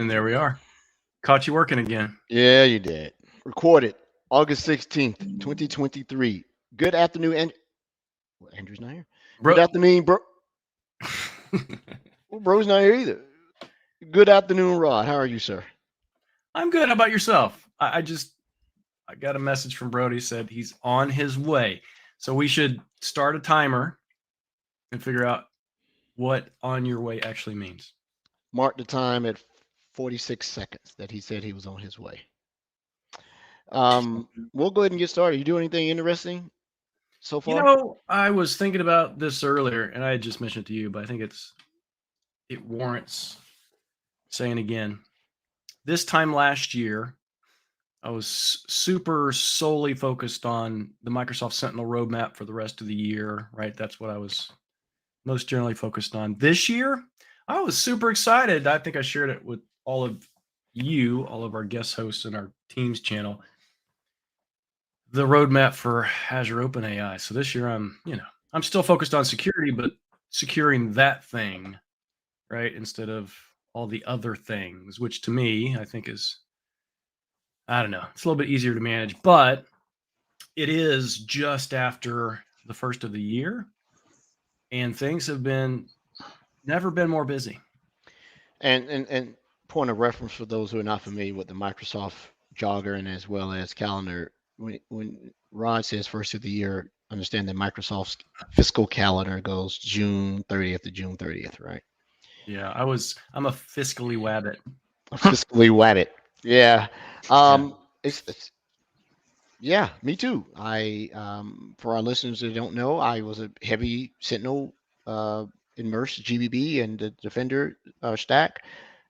And there we are. Caught you working again. Yeah, you did. Recorded August 16th, 2023. Good afternoon, and well, Andrew's not here. Good Bro. afternoon, bro. Well, bro's not here either. Good afternoon, Rod. How are you, sir? I'm good. How about yourself? I got a message from Brody, said he's on his way. So we should start a timer and figure out what on your way actually means. Mark the time at 46 seconds that he said he was on his way. We'll go ahead and get started. You do anything interesting so far? I was thinking about this earlier, and I had just mentioned it to you, but I think it warrants saying again. This time last year, I was super solely focused on the Microsoft Sentinel roadmap for the rest of the year, right? That's what I was most generally focused on. This year, I was super excited. I think I shared it with all of you, all of our guest hosts in our Teams channel, the roadmap for Azure OpenAI. So this year I'm still focused on security, but securing that thing, right? Instead of all the other things, which to me, I think is, I don't know, it's a little bit easier to manage, but it is just after the first of the year and things have never been more busy. And point of reference for those who are not familiar with the Microsoft Jogger and as well as calendar, when Rod says first of the year, understand that Microsoft's fiscal calendar goes June 30th to June 30th, right? Yeah, I'm a fiscally wabbit. Fiscally wabbit. Yeah. It's yeah, me too. For our listeners that don't know, I was a heavy Sentinel immersed GBB and the Defender stack.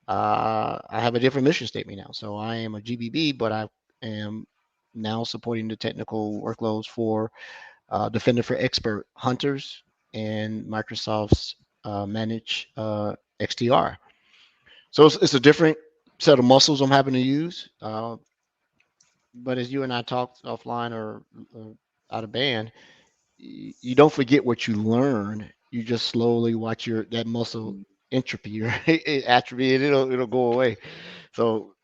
I have a different mission statement now. So I am a GBB, but I am now supporting the technical workloads for Defender for Expert Hunters and Microsoft's managed XDR. So it's a different set of muscles I'm having to use. But as you and I talked offline or out of band, you don't forget what you learn. You just slowly watch that muscle entropy, right? Atrophy, and it'll go away. So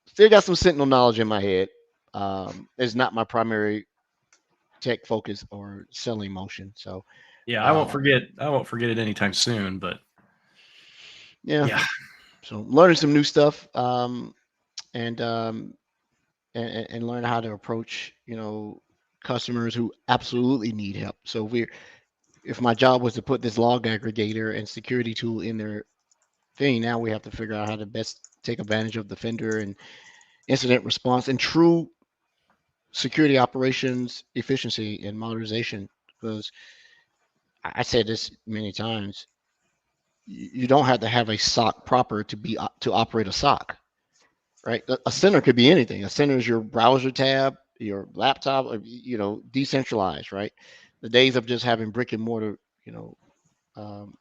still got some Sentinel knowledge in my head. It's not my primary tech focus or selling motion. So yeah, I won't forget it anytime soon, but yeah. So learning some new stuff, and learn how to approach, customers who absolutely need help. So if my job was to put this log aggregator and security tool in their thing, now we have to figure out how to best take advantage of Defender and incident response and true security operations efficiency and modernization. Because I said this many times, you don't have to have a SOC proper to operate a SOC, right? A center could be anything. A center is your browser tab, your laptop, decentralized, right? The days of just having brick and mortar, um,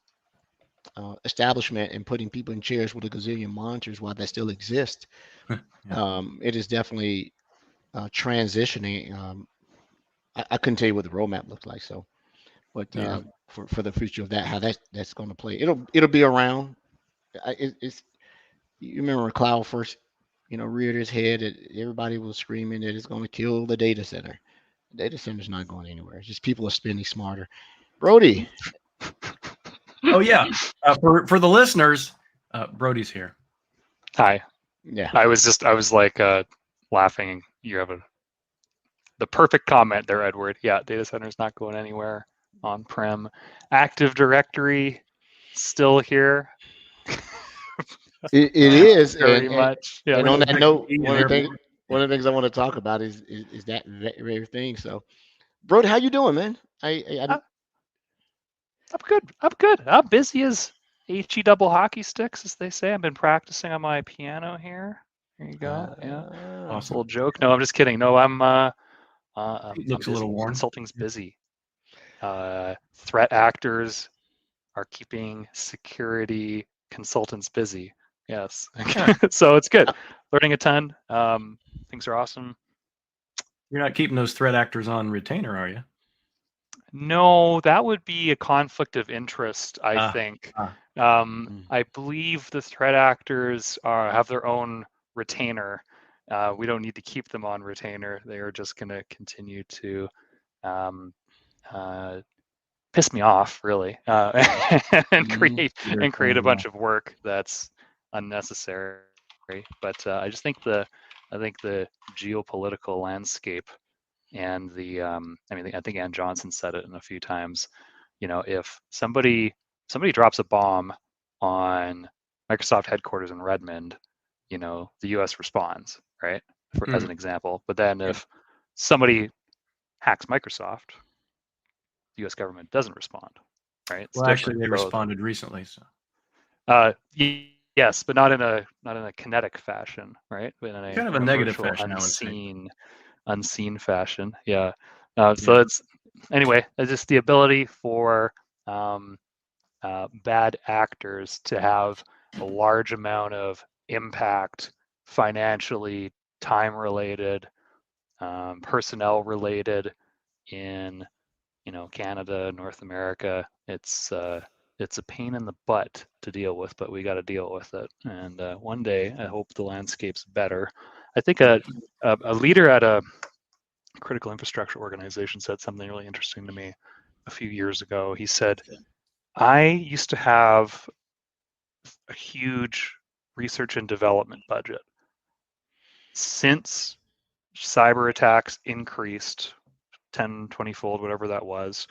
establishment and putting people in chairs with a gazillion monitors, while that still exists, it is definitely transitioning. I couldn't tell you what the roadmap looks like, so, but for the future of that, how that's going to play, it'll be around. It's You remember when cloud first, reared its head, everybody was screaming that it's going to kill the data center. The data center's not going anywhere. It's just people are spending smarter. Brody. Oh yeah, for the listeners, Brody's here. Hi. Yeah. I was like laughing. You have the perfect comment there, Edward. Yeah, data center's not going anywhere. On-prem, Active Directory still here. It is very much. Yeah. And on that note, one of the things I want to talk about is that very thing. So, Brody, how you doing, man? I'm good. I'm busy as HE double hockey sticks, as they say. I've been practicing on my piano here. There you go. Yeah. Awesome. Little joke. No, I'm just kidding. No, I'm looks a little worn. Consulting's busy. Threat actors are keeping security consultants busy. Yes. So it's good. Learning a ton. Things are awesome. You're not keeping those threat actors on retainer, are you? No, that would be a conflict of interest, I Ah, think. ah. I believe the threat actors have their own retainer. We don't need to keep them on retainer. They are just going to continue to um, piss me off, really, and create a bunch of work that's unnecessary. But I think the geopolitical landscape and I think Ann Johnson said it in a few times. If somebody drops a bomb on Microsoft headquarters in Redmond, the U.S. responds, right? As an example. But then if somebody hacks Microsoft, the U.S. government doesn't respond, right? It's Well, actually, different. they responded recently. So. Yes, but not in a kinetic fashion, right? But in Kind of a negative virtual, fashion, I would say. unseen fashion. Yeah. So it's anyway, it's just the ability for bad actors to have a large amount of impact, financially, time related, personnel related in Canada, North America. It's a pain in the butt to deal with, but we got to deal with it. And one day, I hope the landscape's better. I think a leader at a critical infrastructure organization said something really interesting to me a few years ago. He said, I used to have a huge research and development budget. Since cyber attacks increased 10, 20-fold, whatever that was,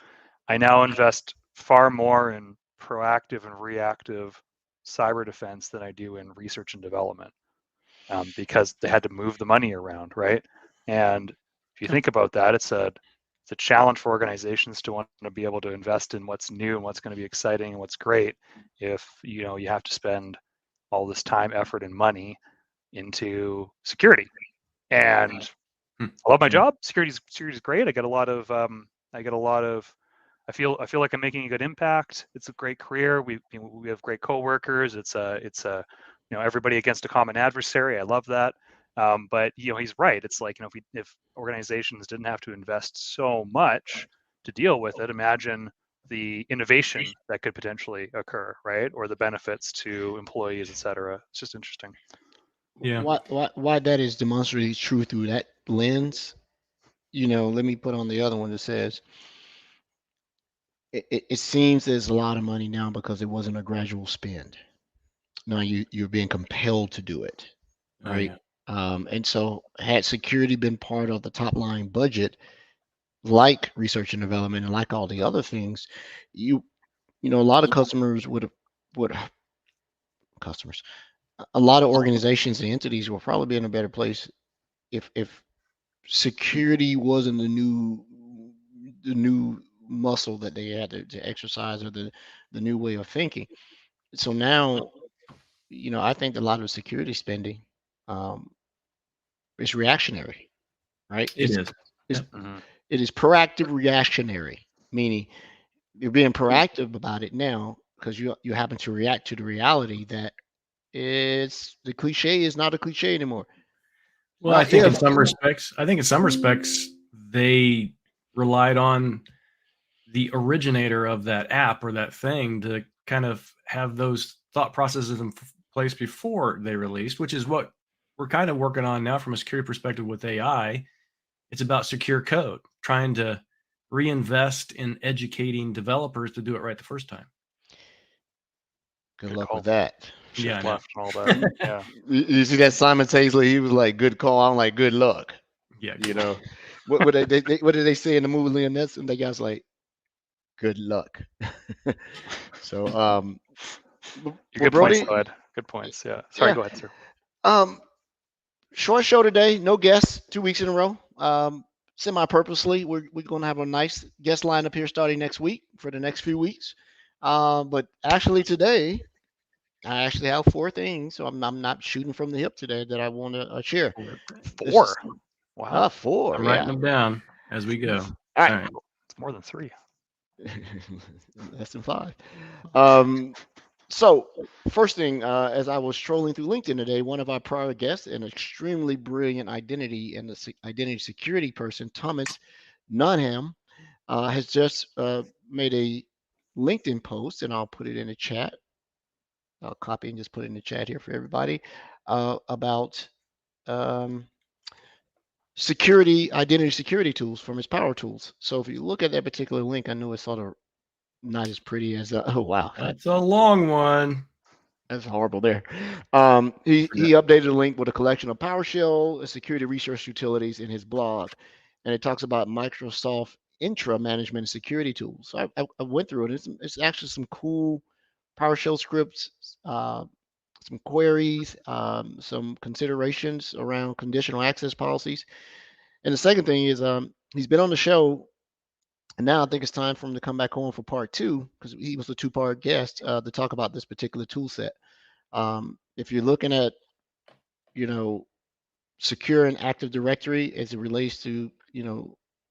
I now invest far more in proactive and reactive cyber defense than I do in research and development, because they had to move the money around, right? And if you think about that, it's a challenge for organizations to want to be able to invest in what's new and what's going to be exciting and what's great if you have to spend all this time, effort, and money into security. And I love my job. Security is great. I get a lot of I feel like I'm making a good impact. It's a great career. We have great coworkers. It's everybody against a common adversary. I love that. But he's right. It's like if organizations didn't have to invest so much to deal with it, imagine the innovation that could potentially occur, right? Or the benefits to employees, et cetera. It's just interesting. Yeah. Why that is demonstrably true through that lens. Let me put on the other one that says it seems there's a lot of money now because it wasn't a gradual spend. Now you're being compelled to do it, right? And so had security been part of the top line budget, like research and development and like all the other things, a lot of customers a lot of organizations and entities will probably be in a better place if security wasn't the new muscle that they had to exercise, or the new way of thinking. So now, I think a lot of security spending is reactionary, right? It is proactive reactionary, meaning you're being proactive about it now because you happen to react to the reality that the cliche is not a cliche anymore. Well, I think in some respects, they relied on the originator of that app or that thing to kind of have those thought processes in place before they released, which is what we're kind of working on now from a security perspective with AI. It's about secure code, trying to reinvest in educating developers to do it right the first time. Good luck with that. Shift left and all that. Yeah. You see that Simon Taylor? He was like, "Good call." I'm like, "Good luck." Yeah. What did they say in the movie Liam Neeson? That guy's like, "Good luck." So good points, Ed. Good points. Yeah. Sorry, go ahead, sir. Short show today. No guests. 2 weeks in a row. Semi-purposely, we're going to have a nice guest lineup here starting next week for the next few weeks. But actually today, I actually have 4 things, so I'm not shooting from the hip today that I want to share. 4. Wow. 4. I'm writing them down as we go. All right. It's more than 3. Less than 5. So first thing, as I was trolling through LinkedIn today, one of our prior guests, an extremely brilliant identity and identity security person, Thomas Nunham, has just made a LinkedIn post, and I'll put it in the chat. I'll copy and just put it in the chat here for everybody about identity security tools from his Power Tools. So if you look at that particular link, I know it's sort of not as pretty as oh wow, That's a long one. That's horrible there. He updated the link with a collection of PowerShell security research utilities in his blog, and it talks about Microsoft Intra management and security tools. So I went through it. It's actually some cool PowerShell scripts, some queries, some considerations around conditional access policies. And the second thing is he's been on the show, and now I think it's time for him to come back on for part 2, because he was a 2-part guest to talk about this particular tool set. If you're looking at, secure and Active Directory as it relates to,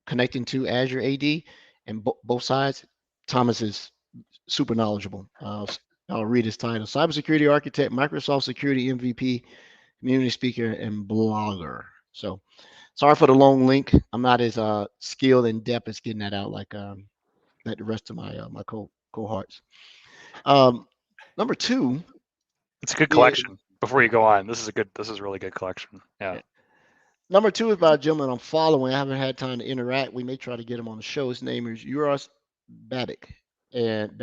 connecting to Azure AD and both sides, Thomas is super knowledgeable. I'll read his title: Cybersecurity Architect, Microsoft Security MVP, Community Speaker, and Blogger. So sorry for the long link. I'm not as skilled in depth as getting that out like the rest of my my cohorts. Number 2. It's a good collection. Before you go on, this is a really good collection. Yeah. Number 2 is by a gentleman I'm following. I haven't had time to interact. We may try to get him on the show. His name is Uros Babic, and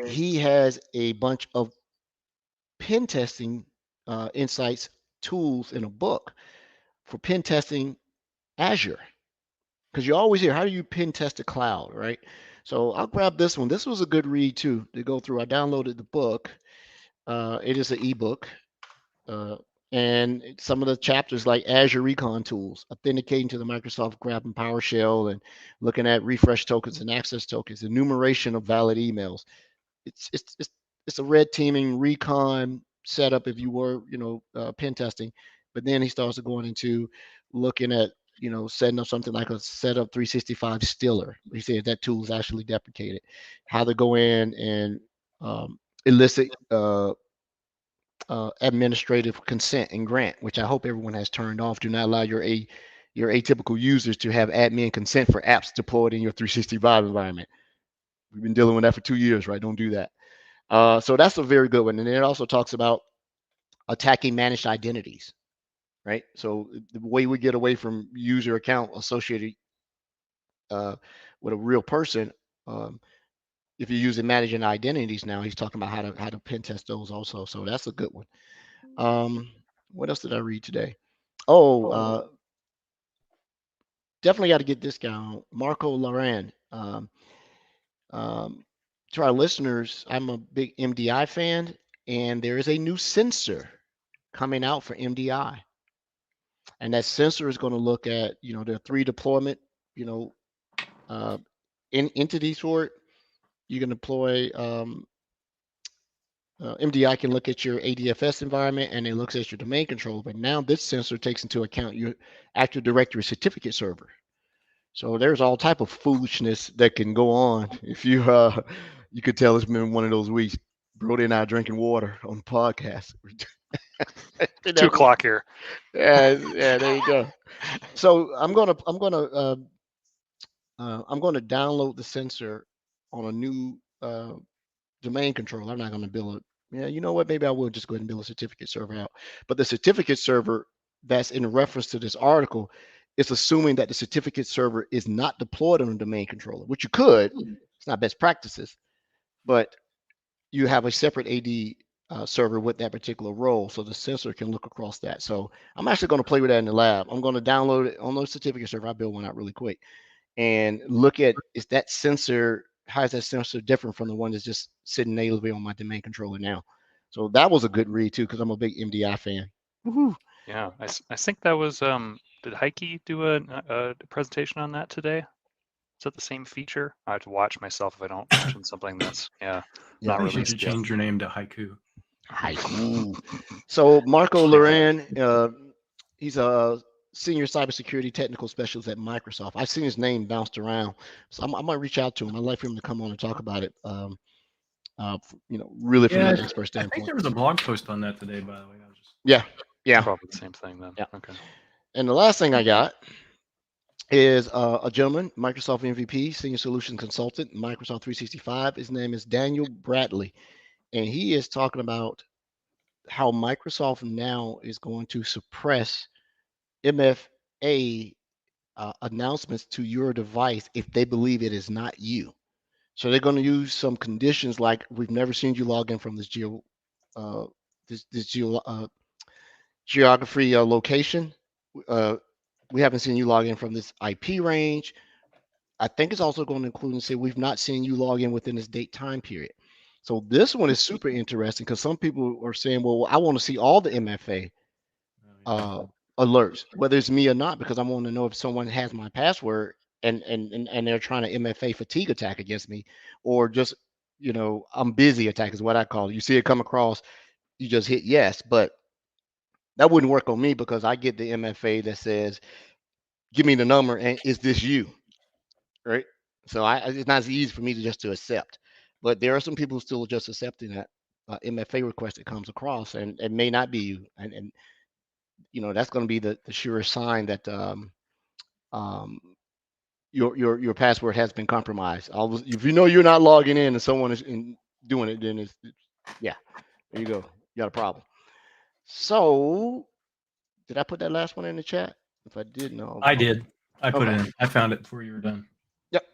he has a bunch of pen testing insights tools in a book for pen testing Azure, because you always hear, how do you pen test a cloud, right? So I'll grab this one. This was a good read too to go through. I downloaded the book. It is an ebook, and some of the chapters like Azure Recon tools, authenticating to the Microsoft Graph and PowerShell, and looking at refresh tokens and access tokens, enumeration of valid emails. It's a red teaming recon setup if you were pen testing, but then he starts going into looking at setting up something like a setup 365 Stiller. He said that tool is actually deprecated. How to go in and elicit administrative consent and grant, which I hope everyone has turned off. Do not allow your atypical users to have admin consent for apps deployed in your 365 environment. We've been dealing with that for 2 years, right? Don't do that. So that's a very good one. And then it also talks about attacking managed identities, right? So the way we get away from user account associated with a real person, if you're using managing identities now, he's talking about how to pen test those also. So that's a good one. What else did I read today? Definitely got to get this guy on, Marco Loran. To our listeners, I'm a big MDI fan, and there is a new sensor coming out for MDI. And that sensor is going to look at, there are 3 deployment, entities for it. You can deploy, MDI can look at your ADFS environment, and it looks at your domain controller. But now this sensor takes into account your Active Directory certificate server. So there's all type of foolishness that can go on. If you you could tell it's been one of those weeks. Brody and I drinking water on the podcast. 2 o'clock here. Yeah, there you go. So I'm gonna download the sensor on a new domain controller. I'm not gonna build it. Yeah, you know what? Maybe I will just go ahead and build a certificate server out. But the certificate server that's in reference to this article is assuming that the certificate server is not deployed on a domain controller, which you could. It's not best practices, but you have a separate AD server with that particular role, so the sensor can look across that. So I'm actually going to play with that in the lab. I'm going to download it on the certificate server. I build one out really quick and look at, how is that sensor different from the one that's just sitting natively on my domain controller now? So that was a good read too, because I'm a big MDI fan. Woo-hoo. Yeah, I think that was did Heike do a presentation on that today? Is that the same feature? I have to watch myself if I don't mention something that's not You should released yet. change your name to Haiku. Haiku. So Marco Loran, he's a senior cybersecurity technical specialist at Microsoft. I've seen his name bounced around, so I might reach out to him. I'd like for him to come on and talk about it. Really from an expert standpoint. I think there was a blog post on that today, by the way. Yeah. Probably the same thing then. Yeah. Okay. And the last thing I got is a gentleman, Microsoft MVP, Senior Solution Consultant, Microsoft 365. His name is Daniel Bradley, and he is talking about how Microsoft now is going to suppress MFA announcements to your device if they believe it is not you. So they're going to use some conditions like we've never seen you log in from this geography location. We haven't seen you log in from this IP range. I think it's also going to include and say we've not seen you log in within this date time period. So this one is super interesting because some people are saying, well, I want to see all the MFA alerts, whether it's me or not, because I want to know if someone has my password and they're trying to MFA fatigue attack against me, or just I'm busy attack is what I call it. You see it come across, you just hit yes, but that wouldn't work on me because I get the MFA that says, give me the number and is this you, right? So it's not as easy for me to accept, but there are some people still just accepting that MFA request that comes across, and it may not be you, and that's going to be the surest sign that your password has been compromised. If you know you're not logging in and someone is doing it, then yeah, there you go, you got a problem. So did I put that last one in the chat? If I did, no. I did. I put it in. I found it before you were done. Yep.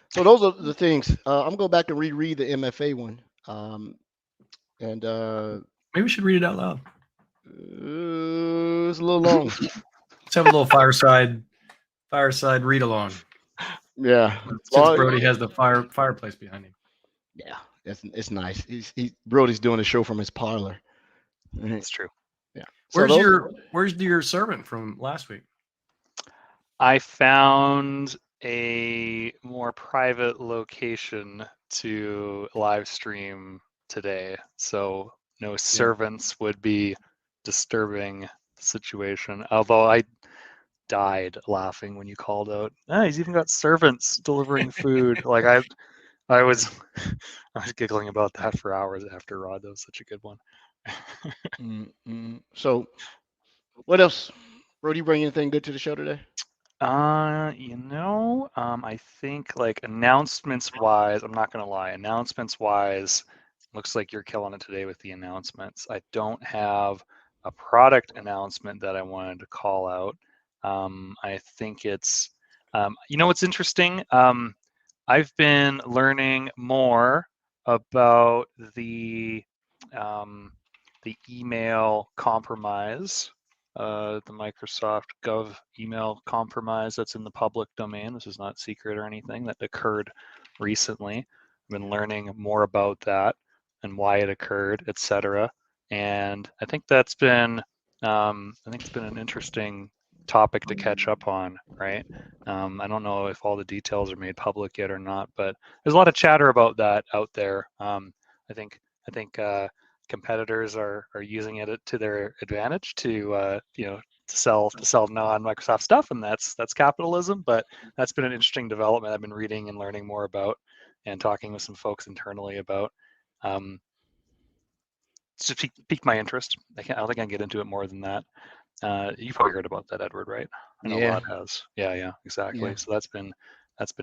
So those are the things. I'm gonna go back and reread the MFA one. And maybe we should read it out loud. It's a little long. Let's have a little fireside read along. Yeah. Since Brody has the fireplace behind him. Yeah, it's nice. Brody's doing a show from his parlor. That's true. Yeah. Where's your servant from last week? I found a more private location to live stream today, so no servants would be disturbing the situation. Although I died laughing when you called out, he's even got servants delivering food. Like I was giggling about that for hours after Rod. That was such a good one. So what else? Brody, bring anything good to the show today? I think like announcements wise, I'm not gonna lie, announcements wise, looks like you're killing it today with the announcements. I don't have a product announcement that I wanted to call out. I think it's, what's interesting? I've been learning more about the email compromise, the Microsoft Gov email compromise that's in the public domain. This is not secret or anything, that occurred recently. I've been learning more about that and why it occurred, etc. And I think that's been, it's been an interesting topic to catch up on, right? I don't know if all the details are made public yet or not, but there's a lot of chatter about that out there. I think competitors are using it to their advantage to sell non-Microsoft stuff, and that's capitalism. But that's been an interesting development I've been reading and learning more about, and talking with some folks internally about. It's just piqued my interest. I don't think I can get into it more than that. You probably heard about that, Edward, right? I know Rod has. Yeah, exactly. Yeah. So that's been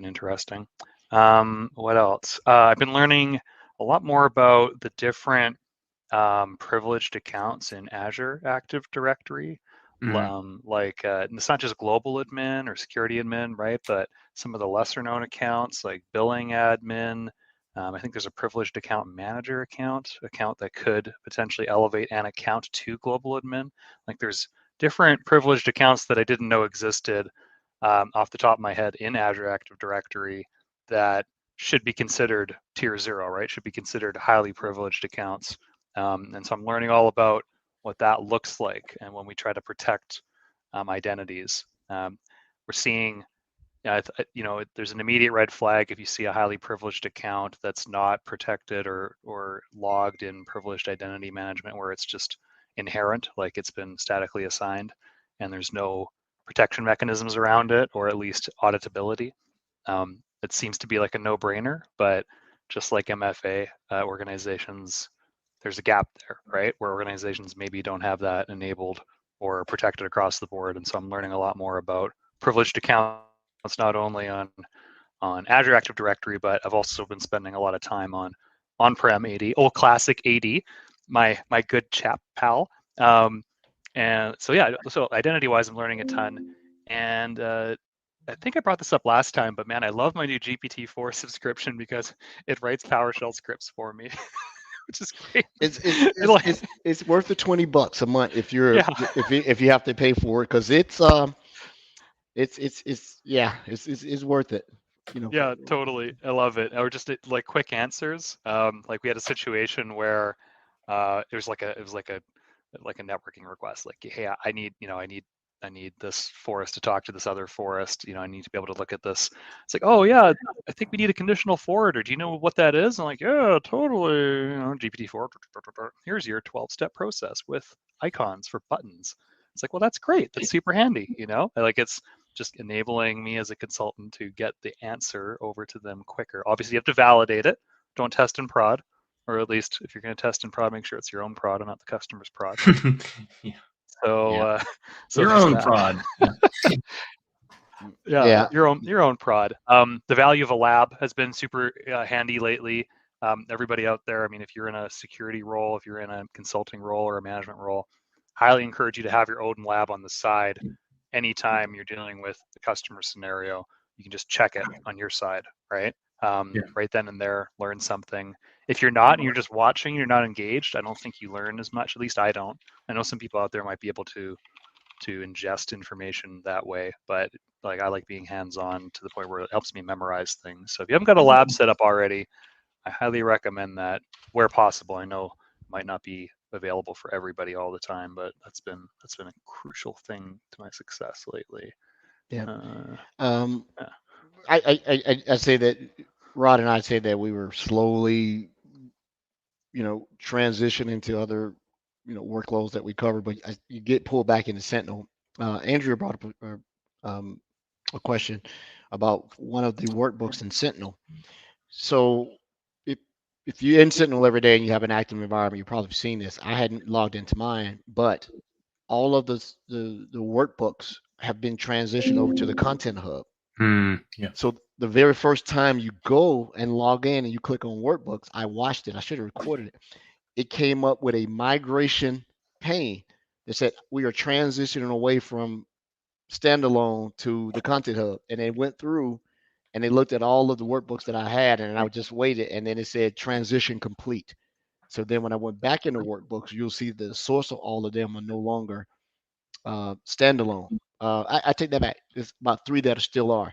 interesting. What else? I've been learning a lot more about the different privileged accounts in Azure Active Directory. It's not just global admin or security admin, right? But some of the lesser known accounts like billing admin. I think there's a privileged account manager account that could potentially elevate an account to global admin. Like there's different privileged accounts that I didn't know existed off the top of my head in Azure Active Directory that should be considered tier 0, right? Should be considered highly privileged accounts. And so I'm learning all about what that looks like, and when we try to protect identities. We're seeing, there's an immediate red flag if you see a highly privileged account that's not protected or logged in privileged identity management, where it's just inherent, like it's been statically assigned, and there's no protection mechanisms around it, or at least auditability. It seems to be like a no-brainer, but just like MFA, organizations, there's a gap there, right? Where organizations maybe don't have that enabled or protected across the board. And so I'm learning a lot more about privileged accounts It's not only on Azure Active Directory, but I've also been spending a lot of time on on-prem AD, old classic AD, my good chap pal. And so yeah, so identity-wise, I'm learning a ton. And I think I brought this up last time, but man, I love my new GPT-4 subscription because it writes PowerShell scripts for me, which is great. It's worth the $20 a month if you're if you have to pay for it, because it's worth it. You know. Yeah, totally. I love it. Or just like quick answers. Like we had a situation where it was like a networking request. Like, hey, I need this forest to talk to this other forest. I need to be able to look at this. It's like, oh yeah, I think we need a conditional forwarder. Do you know what that is? I'm like, yeah, totally. GPT-4. Here's your 12-step process with icons for buttons. It's like, well, that's great. That's super handy. Like it's just enabling me as a consultant to get the answer over to them quicker. Obviously, you have to validate it. Don't test in prod, or at least if you're going to test in prod, make sure it's your own prod and not the customer's prod. Yeah. So your own prod. Yeah, your own prod. The value of a lab has been super handy lately. Everybody out there, I mean, if you're in a security role, if you're in a consulting role or a management role, highly encourage you to have your own lab on the side. Anytime you're dealing with the customer scenario, you can just check it on your side, right? Right then and there, learn something. If you're not and you're just watching, you're not engaged, I don't think you learn as much. At least I don't. I know some people out there might be able to ingest information that way, but like I like being hands-on to the point where it helps me memorize things. So if you haven't got a lab set up already, I highly recommend that where possible. I know it might not be available for everybody all the time, but that's been a crucial thing to my success lately. I say that Rod and I say that we were slowly, transitioning to other, workloads that we cover, but you get pulled back into Sentinel. Andrea brought up a question about one of the workbooks in Sentinel. So if you're in Sentinel every day and you have an active environment, you've probably seen this. I hadn't logged into mine, but all of the workbooks have been transitioned over to the Content Hub. Yeah. So the very first time you go and log in and you click on workbooks, I watched it. I should have recorded it. It came up with a migration pane that said we are transitioning away from standalone to the Content Hub, and it went through and they looked at all of the workbooks that I had, and I just waited, and then it said transition complete. So then when I went back into workbooks, you'll see the source of all of them are no longer standalone. I take that back. There's about 3 that still are,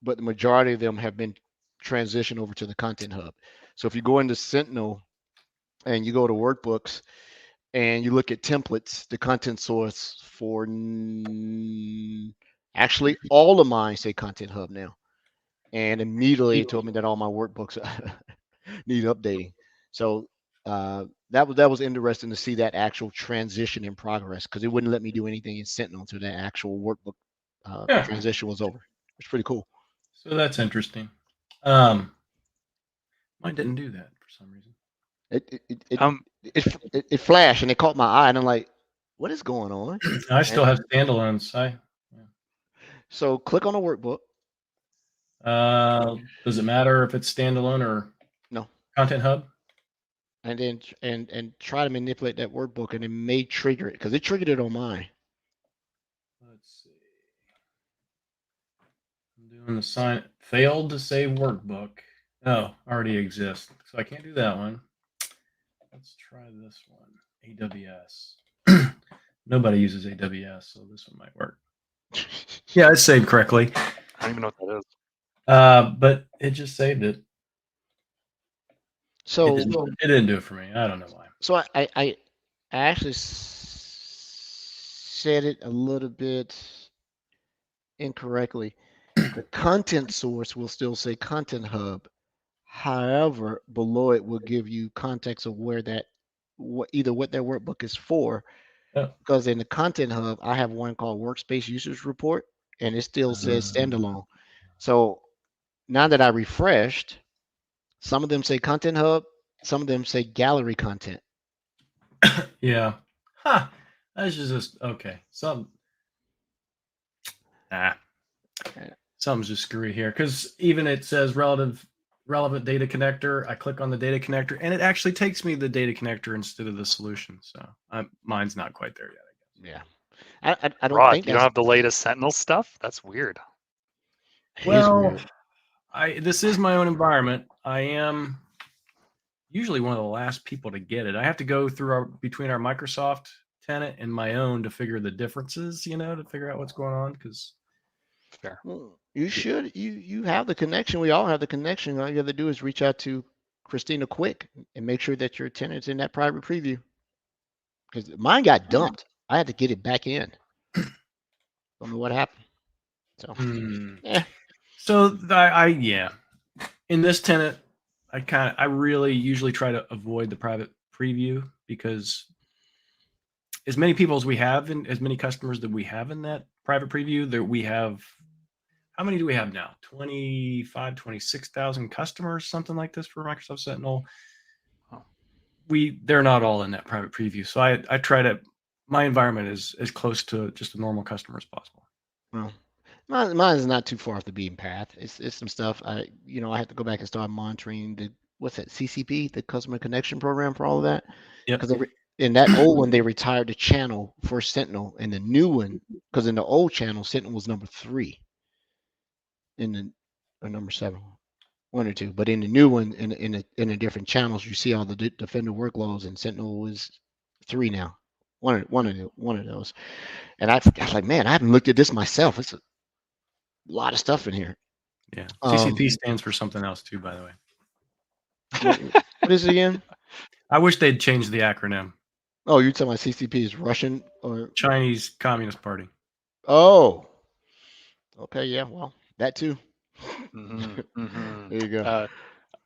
but the majority of them have been transitioned over to the Content Hub. So if you go into Sentinel and you go to workbooks and you look at templates, the content source for actually all of mine say Content Hub now. And immediately it told me that all my workbooks need updating. So that was interesting to see that actual transition in progress, because it wouldn't let me do anything in Sentinel until that actual workbook transition was over. It's pretty cool. So that's interesting. Mine didn't do that for some reason. It flashed and it caught my eye, and I'm like, what is going on? I still have standalones. So click on a workbook. Does it matter if it's standalone or no Content Hub? And then and try to manipulate that workbook, and it may trigger it, because it triggered it on mine. Let's see. I'm doing the sign. Failed to save workbook. Oh, already exists, so I can't do that one. Let's try this one. AWS. Nobody uses AWS, so this one might work. Yeah, it's saved correctly. I don't even know what that is. But it just saved it. So it didn't do it for me. I don't know why. So I actually said it a little bit incorrectly. The content source will still say Content Hub. However, below it will give you context of where either what that workbook is for. Yeah. Because in the Content Hub, I have one called Workspace Users Report, and it still says standalone. So now that I refreshed, some of them say Content Hub, some of them say Gallery Content. Yeah. That's just okay. something's just screwy here because even it says relevant data connector. I click on the data connector and it actually takes me the data connector instead of the solution. So mine's not quite there yet. Yeah, I don't Rod, think you don't have the latest Sentinel stuff? That's weird. Well, this is my own environment. I am usually one of the last people to get it. I have to go through between our Microsoft tenant and my own to figure the differences, to figure out what's going on. Because fair. Well, you should. You have the connection. We all have the connection. All you have to do is reach out to Christina quick and make sure that your tenant's in that private preview. Because mine got dumped. I had to get it back in. Don't know what happened. So yeah. So in this tenant, I really usually try to avoid the private preview because as many people as we have and as many customers that we have in that private preview, that we have, how many do we have now? 26,000 customers, something like this for Microsoft Sentinel. They're not all in that private preview. So I try to, my environment is as close to just a normal customer as possible. Well, mine is not too far off the beaten path. It's some stuff I have to go back and start monitoring what's that, CCP, the customer connection program for all of that. Yeah. Because in that old one, they retired the channel for Sentinel, and the new one, because in the old channel, Sentinel was number 3. Or number 7, 1 or 2. But in the new one, in the different channels, you see all the Defender workloads, and Sentinel is 3 now. One of those. And I was like, man, I haven't looked at this myself. It's a lot of stuff in here. Yeah. CCP stands for something else too, by the way. What is it again? I wish they'd change the acronym. Oh, you're talking about CCP is Russian or Chinese Communist Party. Oh. Okay, yeah, well, that too. Mm-hmm. There you go.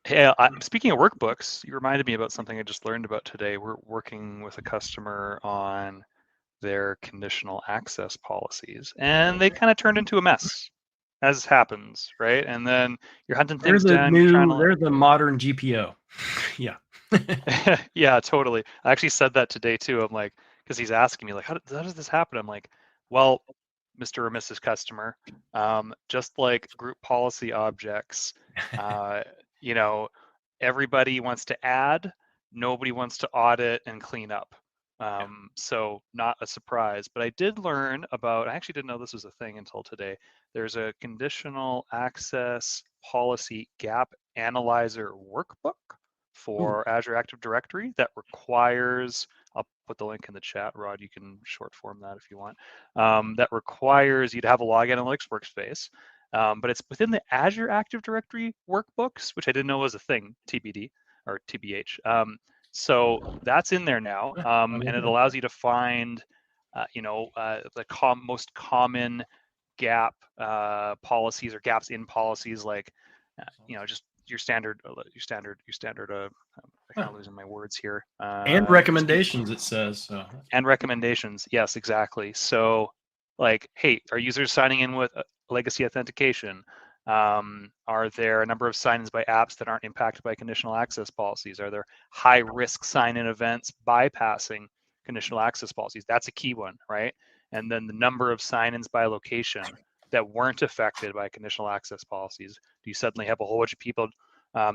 Hey, speaking of workbooks, you reminded me about something I just learned about today. We're working with a customer on their conditional access policies, and they kind of turned into a mess, as happens, right? And then you're hunting things down. They're the modern GPO. Yeah. Yeah, totally. I actually said that today too. I'm like, because he's asking me like, how does this happen? I'm like, well, Mr. or Mrs. Customer, just like group policy objects, everybody wants to add, nobody wants to audit and clean up. So not a surprise, but I did learn about, I actually didn't know this was a thing until today. There's a conditional access policy gap analyzer workbook for Azure Active Directory that requires, I'll put the link in the chat, Rod, you can short form that if you want, that requires you to have a log analytics workspace, but it's within the Azure Active Directory workbooks, which I didn't know was a thing, TBD or TBH. So that's in there now, and it allows you to find, the most common gap policies or gaps in policies, like, just your standard. I'm kind of losing my words here. And recommendations, it says. So. And recommendations, yes, exactly. So, like, hey, are users signing in with legacy authentication? Are there a number of sign-ins by apps that aren't impacted by conditional access policies? Are there high-risk sign-in events bypassing conditional access policies? That's a key one, right? And then the number of sign-ins by location that weren't affected by conditional access policies. Do you suddenly have a whole bunch of people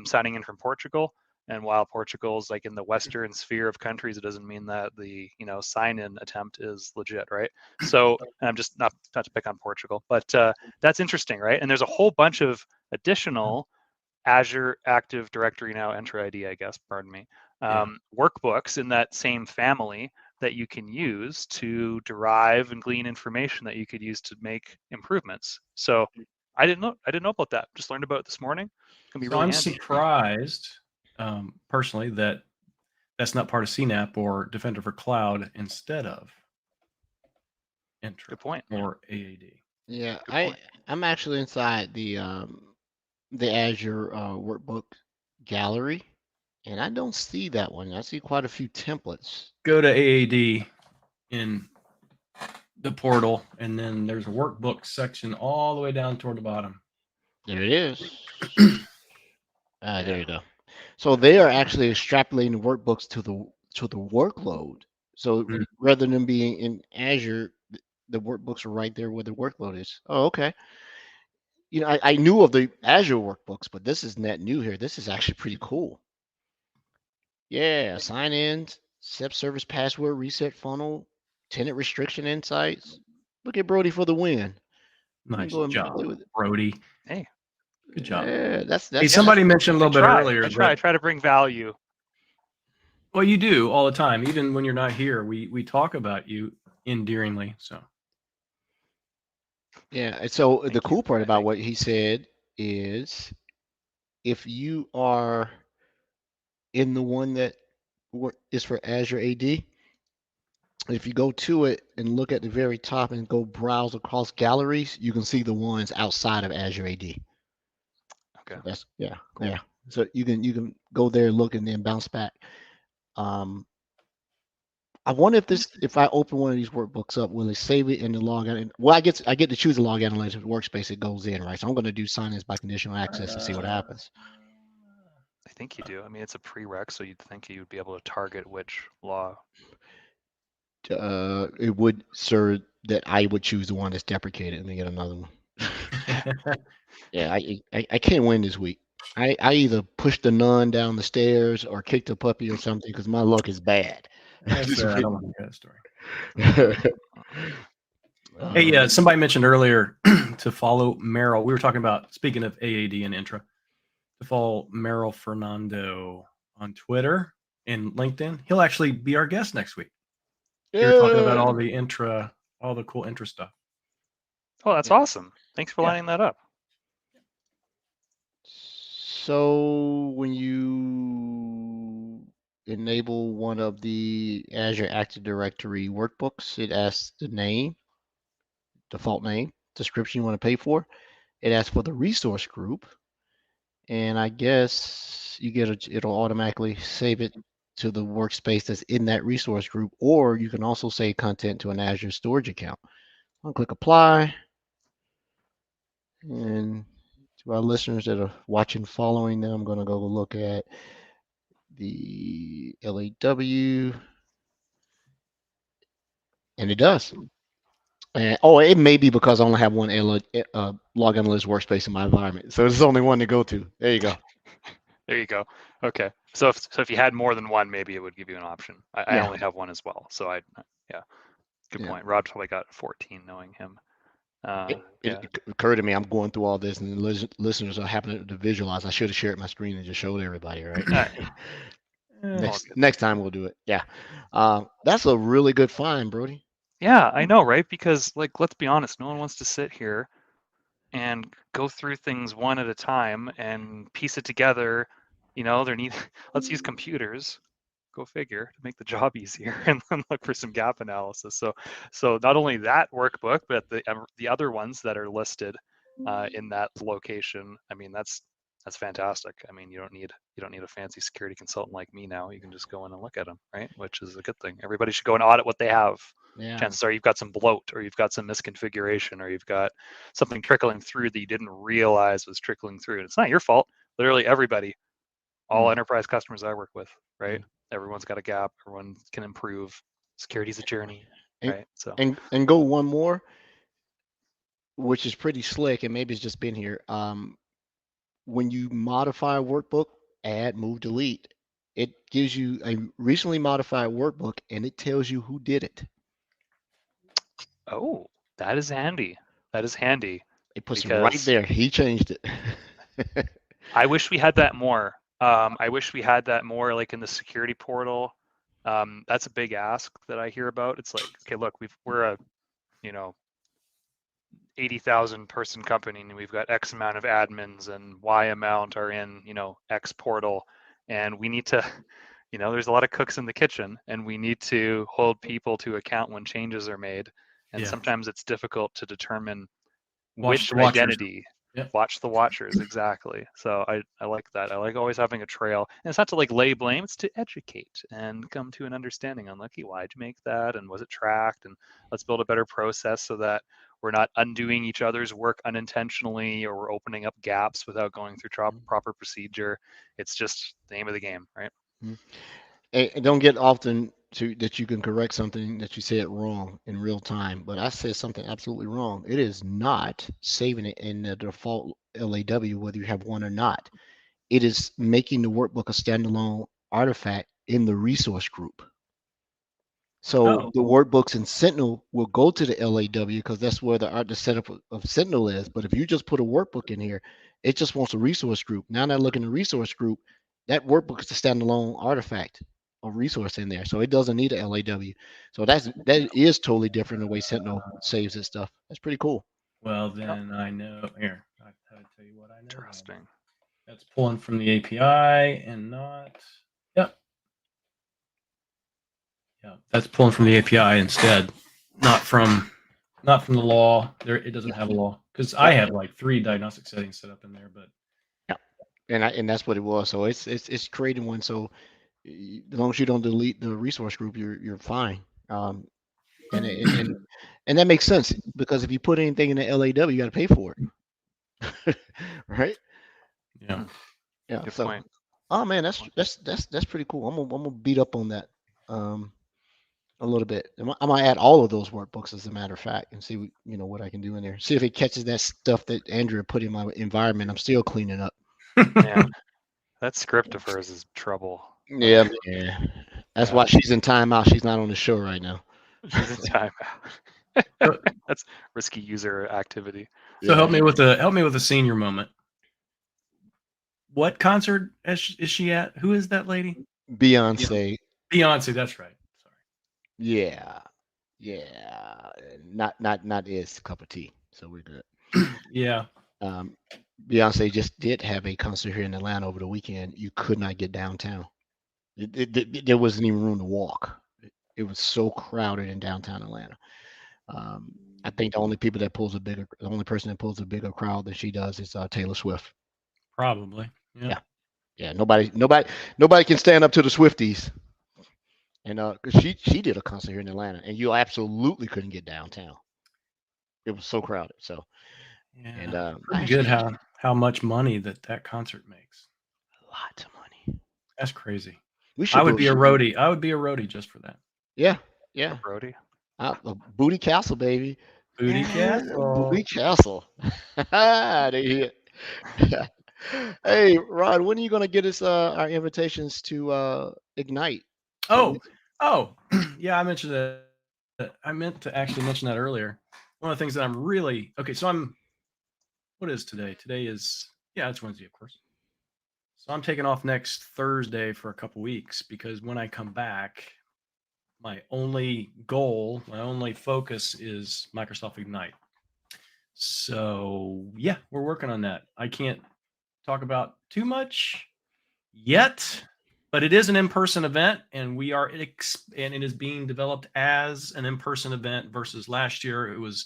signing in from Portugal? And while Portugal is like in the Western sphere of countries, it doesn't mean that the sign-in attempt is legit, right? So I'm just not to pick on Portugal, but that's interesting, right? And there's a whole bunch of additional Azure Active Directory now Entra ID, I guess, pardon me, workbooks in that same family that you can use to derive and glean information that you could use to make improvements. So I didn't know about that. Just learned about it this morning. It's gonna be really handy. Surprised. Personally, that's not part of CNAP or Defender for Cloud instead of Entra. Good point. Or AAD. Yeah, I'm actually inside the Azure workbook gallery, and I don't see that one. I see quite a few templates. Go to AAD in the portal, and then there's a workbook section all the way down toward the bottom. There it is. There you go. So they are actually extrapolating the workbooks to the workload. So rather than being in Azure, the workbooks are right there where the workload is. Oh, okay. I knew of the Azure workbooks, but this is net new here. This is actually pretty cool. Yeah, sign-ins, SEP service password reset funnel, tenant restriction insights. Look at Brody for the win. Nice Go and job, do it. Brody. Hey, Good job. Yeah, that's Hey, somebody mentioned a little bit earlier. I try to bring value. Well, you do all the time, even when you're not here. We talk about you endearingly. So yeah. And so the Thank cool you. part I about think- what he said is, if you are in the one that is for Azure AD, if you go to it and look at the very top and go browse across galleries, you can see the ones outside of Azure AD. Okay. So that's yeah, Cool. yeah. So you can go there, look, and then bounce back. I wonder if I open one of these workbooks up, will it save it in the log? Well, I get to choose a log analytics workspace it goes in, right? So I'm going to do sign-ins by conditional access and see what happens. I think you do. I mean, it's a prereq, so you'd think you'd be able to target which law. It would, sir, that I would choose the one that's deprecated and then get another one. Yeah, I can't win this week. I either push the nun down the stairs or kick the puppy or something because my luck is bad. I don't want to hear that story. Hey, yeah, somebody mentioned earlier to follow Merrill. We were talking about, speaking of AAD and Intra, to follow Merrill Fernando on Twitter and LinkedIn. He'll actually be our guest next week. You're talking about all the cool Intra stuff. Oh, that's awesome. Thanks for lining that up. So when you enable one of the Azure Active Directory workbooks, it asks the name, default name, description you want to pay for. It asks for the resource group, and I guess it'll automatically save it to the workspace that's in that resource group, or you can also save content to an Azure storage account. I'll click apply, and to our listeners that are watching, following them, I'm going to go look at the LAW, and it does. And it may be because I only have one log analyst workspace in my environment, so there's only one to go to. There you go. There you go. Okay. So if you had more than one, maybe it would give you an option. I only have one as well, so good point. Rob probably got 14 knowing him. It occurred to me, I'm going through all this, and the listeners are happening to visualize. I should have shared my screen and just showed everybody, right? Next time we'll do it. Yeah. That's a really good find, Brody. Yeah, I know, right? Because let's be honest, no one wants to sit here and go through things one at a time and piece it together. Let's use computers. Go figure, to make the job easier, and then look for some gap analysis. So not only that workbook, but the other ones that are listed in that location. I mean, that's fantastic. I mean, you don't need a fancy security consultant like me now. You can just go in and look at them, right? Which is a good thing. Everybody should go and audit what they have. Yeah. Chances are you've got some bloat, or you've got some misconfiguration, or you've got something trickling through that you didn't realize was trickling through. And it's not your fault. Literally everybody, all enterprise customers I work with, right? Everyone's got a gap. Everyone can improve. Security's a journey, right? So and go one more, which is pretty slick, and maybe it's just been here. When you modify a workbook, add, move, delete, it gives you a recently modified workbook, and it tells you who did it. Oh, that is handy. That is handy. It puts it right there. He changed it. I wish we had that more. I wish we had that more, like in the security portal. That's a big ask that I hear about. It's like, okay, look, we're a 80,000 person company, and we've got X amount of admins, and Y amount are in X portal, and we need to, there's a lot of cooks in the kitchen, and we need to hold people to account when changes are made, and sometimes it's difficult to determine which identity. Yep. Watch the watchers, exactly. So I like that. I like always having a trail. And it's not to lay blame, it's to educate and come to an understanding on, why'd you make that? And was it tracked? And let's build a better process so that we're not undoing each other's work unintentionally, or we're opening up gaps without going through proper procedure. It's just the name of the game, right? And don't get often that you can correct something that you said wrong in real time. But I said something absolutely wrong. It is not saving it in the default LAW, whether you have one or not. It is making the workbook a standalone artifact in the resource group. So the workbooks in Sentinel will go to the LAW because that's where the setup of Sentinel is. But if you just put a workbook in here, it just wants a resource group. Now that I look in the resource group, that workbook is a standalone artifact or resource in there. So it doesn't need a LAW. So that is totally different the way Sentinel saves its stuff. That's pretty cool. Well, then I know. Here, I have to tell you what I know. Interesting. That's pulling from the API and not. Yep. Yeah, that's pulling from the API instead, not from the law. There, it doesn't have a law because I have like 3 diagnostic settings set up in there, but and that's what it was. So it's creating one. So as long as you don't delete the resource group, you're fine. And that makes sense because if you put anything in the LAW, you got to pay for it, right? Yeah. Good so, point. oh man, that's pretty cool. I'm gonna beat up on that a little bit. I might add all of those workbooks as a matter of fact, and see what I can do in there. See if it catches that stuff that Andrea put in my environment. I'm still cleaning up. Yeah, that script of hers is trouble. Yeah. That's why she's in timeout. She's not on the show right now. She's in timeout. That's risky user activity. So help me with a senior moment. What concert is she at? Who is that lady? Beyonce. Beyonce, that's right. Sorry. Yeah. Not his cup of tea. So we're good. Yeah. Beyonce just did have a concert here in Atlanta over the weekend. You could not get downtown. There wasn't even room to walk. It was so crowded in downtown Atlanta. I think the only person that pulls a bigger crowd than she does is Taylor Swift. Probably. Yeah. Nobody can stand up to the Swifties. And cause she did a concert here in Atlanta, and you absolutely couldn't get downtown. It was so crowded. So. Yeah. And pretty good how much money that concert makes. Lots of money. That's crazy. I would be a roadie. I would be a roadie just for that. Yeah. Roadie. Booty Castle, baby. Booty Castle. Booty Castle. Hey, Rod, when are you gonna get us our invitations to Ignite? Oh, yeah. I mentioned that. I meant to actually mention that earlier. One of the things that I'm really so what is today? Today is it's Wednesday, of course. So I'm taking off next Thursday for a couple weeks because when I come back, my only goal, my only focus is Microsoft Ignite. So yeah, we're working on that. I can't talk about too much yet, but it is an in-person event, and and it is being developed as an in-person event versus last year. It was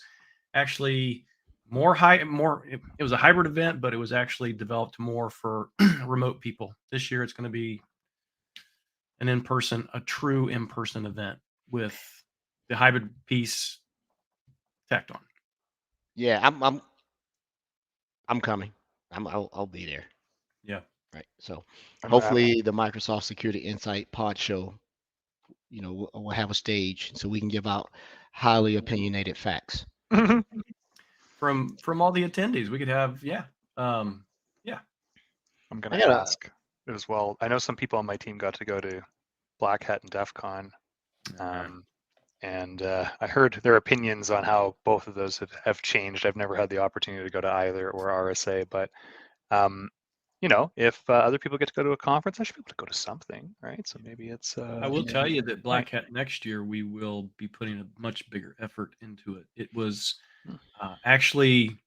actually it was a hybrid event, but it was actually developed more for remote people. This year it's going to be a true in-person event with the hybrid piece tacked on. Yeah, I'm coming. I'll be there. Yeah. Right. So hopefully the Microsoft Security Insight Pod Show, we'll have a stage so we can give out highly opinionated facts. From all the attendees, we could have I'm gonna ask as well. I know some people on my team got to go to Black Hat and DEF CON, and I heard their opinions on how both of those have changed. I've never had the opportunity to go to either or RSA, but if other people get to go to a conference, I should be able to go to something, right? So maybe it's. I will tell you that Black Hat next year we will be putting a much bigger effort into it. It was actually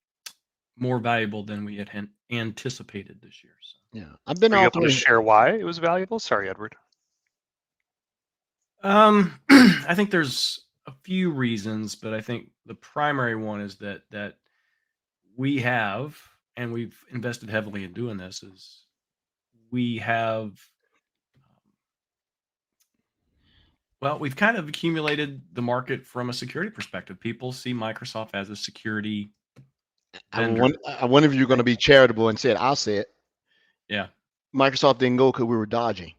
more valuable than we had anticipated this year. So. Yeah, I've been able to share why it was valuable. Sorry, Edward. I think there's a few reasons, but I think the primary one is that we have, and we've invested heavily in doing this, is we have, we've kind of accumulated the market from a security perspective. People see Microsoft as a security vendor. I wonder if you're going to be charitable and said, I'll say it. Yeah. Microsoft didn't go because we were dodging.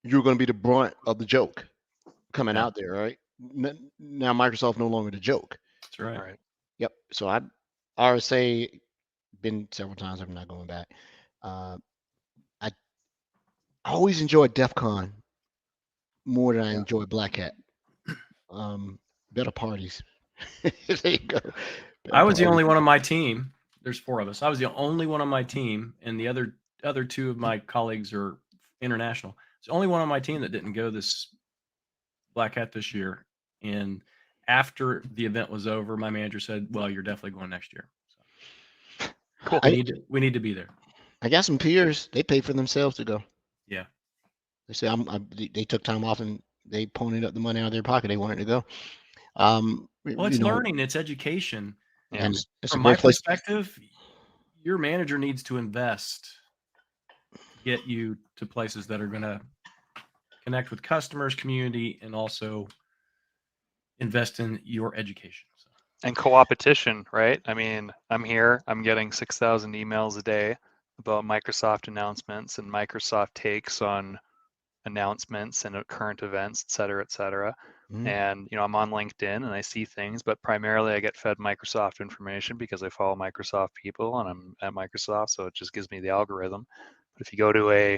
You were going to be the brunt of the joke. coming Yeah. out there, right? Now Microsoft no longer the joke. That's right. Right. Yep. So RSA been several times. I'm not going back. I always enjoyed DEF CON more than I enjoy Black Hat. Better parties. There you go. I was the only one on my team. There's 4 of us. I was the only one on my team, and the other 2 of my colleagues are international. It's the only one on my team that didn't go this Black Hat this year. And after the event was over, my manager said, "Well, you're definitely going next year." So, Cool. we need to be there. I got some peers. They paid for themselves to go. Yeah. They say they took time off and they ponied up the money out of their pocket. They wanted to go. Well, it's learning, it's education. Yeah. And it's From a my great place. perspective, your manager needs to invest to get you to places that are going to connect with customers, community, and also invest in your education. So. And co-opetition, right? I mean, I'm here, I'm getting 6,000 emails a day about Microsoft announcements and Microsoft takes on announcements and current events, et cetera, et cetera. And, I'm on LinkedIn and I see things, but primarily I get fed Microsoft information because I follow Microsoft people and I'm at Microsoft. So it just gives me the algorithm. But if you go to a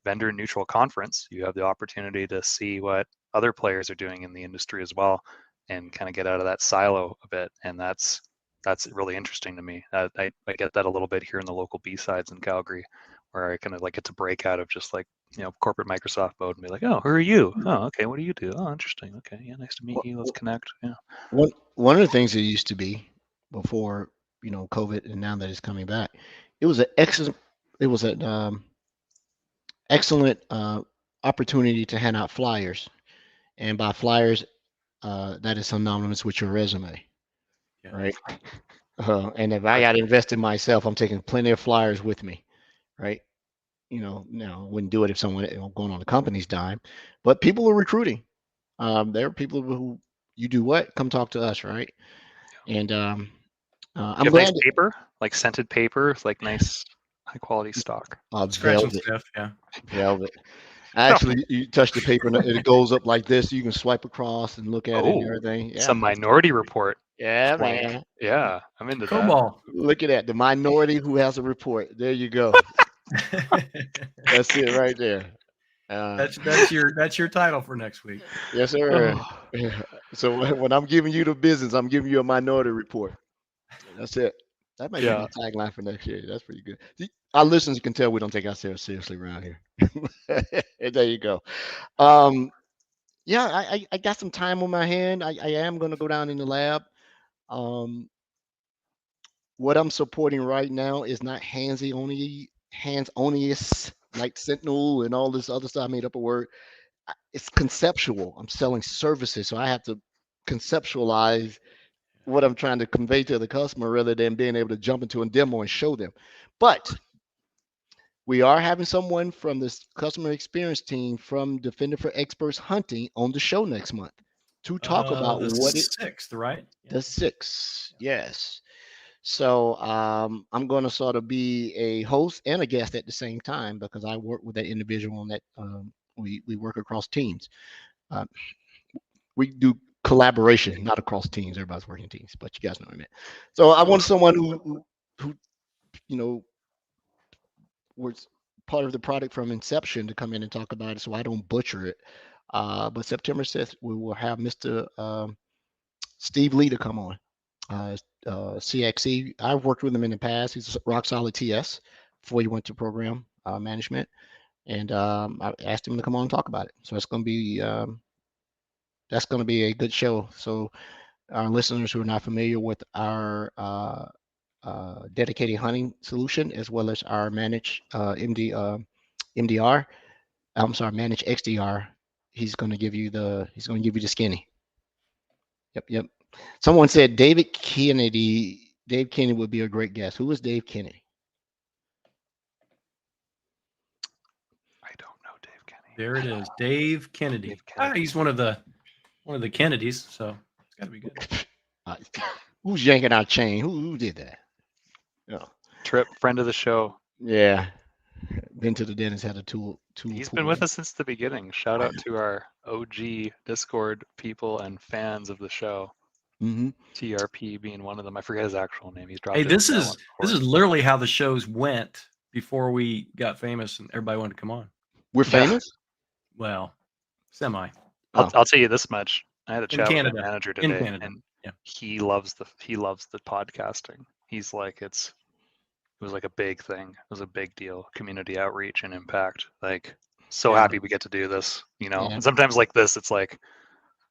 vendor neutral conference, you have the opportunity to see what other players are doing in the industry as well and kind of get out of that silo a bit. And that's really interesting to me. I get that a little bit here in the local B-sides in Calgary, where I kind of like get to break out of just like, corporate Microsoft mode and be like, oh, who are you? Oh, okay. What do you do? Oh, interesting. Okay. Yeah. Nice to meet you. Let's connect. Yeah. One of the things it used to be before, COVID, and now that it's coming back, it was an excellent opportunity to hand out flyers. And by flyers, that is synonymous with your resume, right? And if I got to invest in myself, I'm taking plenty of flyers with me, right? Now I wouldn't do it if someone going on the company's dime, but people are recruiting. There are people who, you do what? Come talk to us, right? And I'm glad. Nice paper, like scented paper, like nice high quality stock. Velvet stuff, yeah. Velvet. Actually, you touch the paper and it goes up like this. You can swipe across and look at it and everything. Yeah. Some Minority Report. Yeah, man. Yeah, I'm into COBOL. that. Look at that. The minority who has a report. There you go. That's it right there. That's your title for next week. Yes, sir. So when I'm giving you the business, I'm giving you a minority report. That's it. That might be the tagline for next year. That's pretty good. Our listeners can tell we don't take ourselves seriously around here. There you go. Yeah, I got some time on my hand. I am going to go down in the lab. What I'm supporting right now is not hands-on-iest like Sentinel and all this other stuff. I made up a word. It's conceptual. I'm selling services, so I have to conceptualize what I'm trying to convey to the customer rather than being able to jump into a demo and show them. But we are having someone from this customer experience team from Defender for Experts Hunting on the show next month to talk about the what 6th, right? The 6th, yes. So I'm going to sort of be a host and a guest at the same time because I work with that individual on that. We work across teams. We do collaboration, not across teams. Everybody's working teams, but you guys know what I meant. So I want someone who was part of the product from inception to come in and talk about it so I don't butcher it. But September 6th, we will have Mr. Steve Lee to come on. CXE. I've worked with him in the past. He's a rock solid TS before he went to program management. And I asked him to come on and talk about it. So it's going to be that's going to be a good show. So our listeners who are not familiar with our dedicated hunting solution, as well as our managed MDR, I'm sorry, managed XDR, he's going to give you the skinny. Yep. Someone said Dave Kennedy would be a great guest. Who is Dave Kennedy? I don't know Dave Kennedy. There it is, Dave Kennedy. He's one of the Kennedys, so it's got to be good. Who's yanking our chain? Who did that? Trip, friend of the show. Yeah. Been to the dentist, had a tool. He's been with us since the beginning. Shout out to our OG Discord people and fans of the show. Mm-hmm. TRP being one of them. I forget his actual name. He's dropped. Hey, this is literally how the shows went before we got famous and everybody wanted to come on. We're famous? Well, semi. I'll tell you this much. I had a chat with my manager today, and he loves the podcasting. He's like, it was like a big thing. It was a big deal. Community outreach and impact. Like, so happy we get to do this, you know. And sometimes like this, it's like,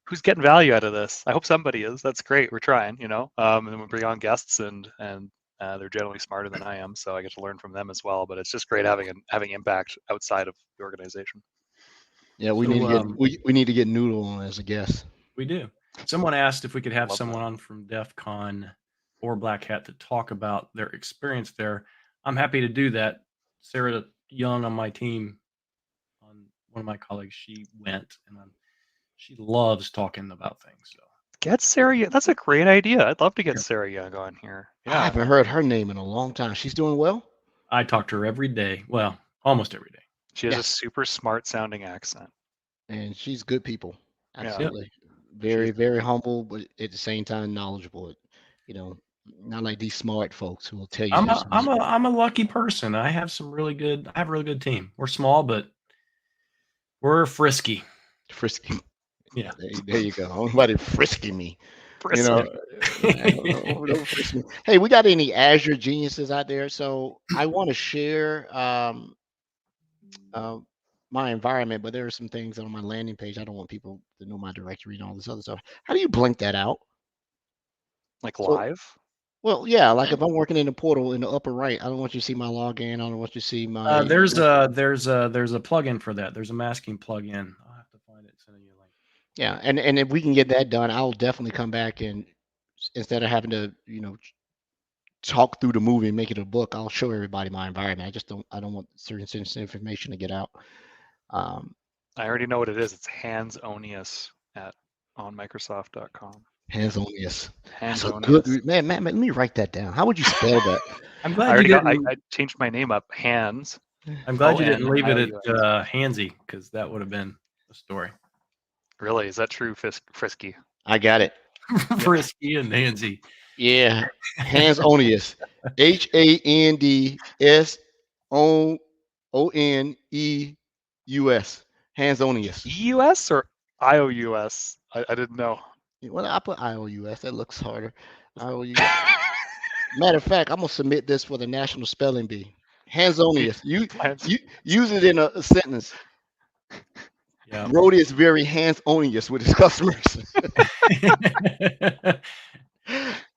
who's getting value out of this? I hope somebody is. That's great. We're trying, you know. And then we bring on guests, and they're generally smarter than I am, so I get to learn from them as well. But it's just great having impact outside of the organization. Yeah, we need to get Noodle on as a guest. We do. Someone asked if we could have someone on from DEF CON or Black Hat to talk about their experience there. I'm happy to do that. Sarah Young on my team, on one of my colleagues, she went, and she loves talking about things. So get Sarah Young. That's a great idea. I'd love to get Sarah Young on here. Yeah. I haven't heard her name in a long time. She's doing well? I talk to her every day. Well, almost every day. She has a super smart sounding accent. And she's good people. Absolutely. Yeah. Very, very humble, but at the same time knowledgeable. You know, not like these smart folks who will tell you. I'm a lucky person. I have a really good team. We're small, but we're frisky. Frisky. Yeah. There you go. Nobody frisking me. Frisky. You know, hey, we got any Azure geniuses out there? So I want to share my environment, but there are some things on my landing page. I don't want people to know my directory and all this other stuff. How do you blink that out? Like live? Well, yeah, like if I'm working in the portal in the upper right, I don't want you to see my login. I don't want you to see my. There's a plugin for that. There's a masking plugin. I'll have to find it. Send you a link. Yeah, and if we can get that done, I'll definitely come back, and instead of having to, talk through the movie and make it a book, I'll show everybody my environment. I don't want certain sensitive information to get out. I already know what it is. It's Hansonius on Microsoft.com. Hansonius. Hansonius. Man, let me write that down. How would you spell that? I'm glad I changed my name up. Hans. I'm glad you didn't leave it at Hansy, because that would have been a story. Really? Is that true, Frisky? I got it. Frisky and Hansy. Yeah. Hansonius. HANDSONEUS. Hansonius. EUS or IOUS? I didn't know. Well, I put IOUS. That looks harder. IOUS. Matter of fact, I'm gonna submit this for the National Spelling Bee. Hansonius. You use it in a sentence. Yeah. Rody is very hands-onious with his customers.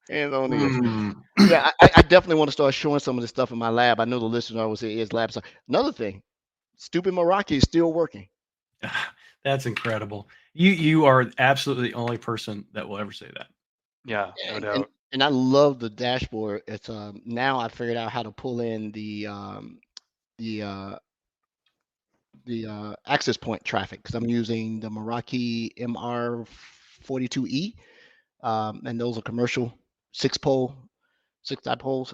Hands-onious. Yeah, I definitely want to start showing some of this stuff in my lab. I know the listener always say his lab. So another thing, stupid Meraki is still working. That's incredible. You are absolutely the only person that will ever say that. Yeah, no doubt. And I love the dashboard. It's now I figured out how to pull in the access point traffic, because I'm using the Meraki MR42E, and those are commercial 6-dipoles.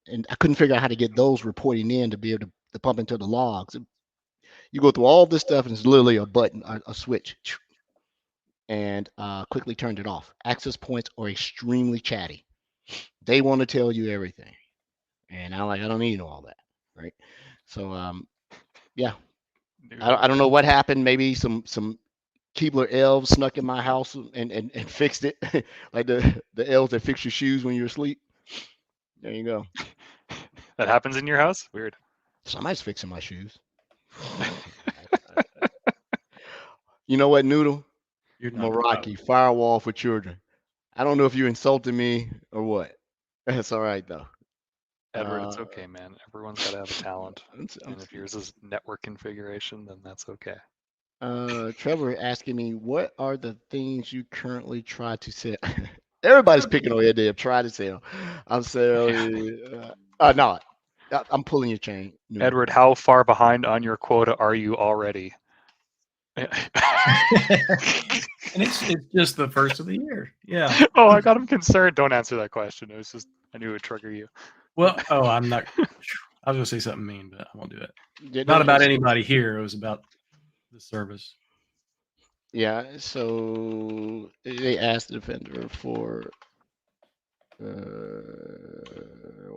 And I couldn't figure out how to get those reporting in to be able to pump into the logs. You go through all this stuff, and it's literally a button, a switch, and quickly turned it off. Access points are extremely chatty. They want to tell you everything, and I don't need to know all that, right? So yeah, I don't know what happened. Maybe some Keebler elves snuck in my house and fixed it, like the elves that fix your shoes when you're asleep. There you go. That happens in your house? Weird. Somebody's fixing my shoes. You know what, Noodle? Meraki, firewall for children. I don't know if you insulted me or what. That's all right, though. Edward, it's okay, man. Everyone's got to have a talent. And if yours is network configuration, then that's okay. Trevor asking me, what are the things you currently try to sell? Everybody's picking on it. They have tried to sell. I'm selling. No, I'm pulling your chain. Noodle. Edward, how far behind on your quota are you already? And it's just the first of the year. Yeah. Oh, I got him concerned. Don't answer that question. It was just, I knew it would trigger you. Well, I'm not I was gonna say something mean, but I won't do it. Yeah, Not about it's- anybody here. It was about the service. Yeah, so they asked the vendor for.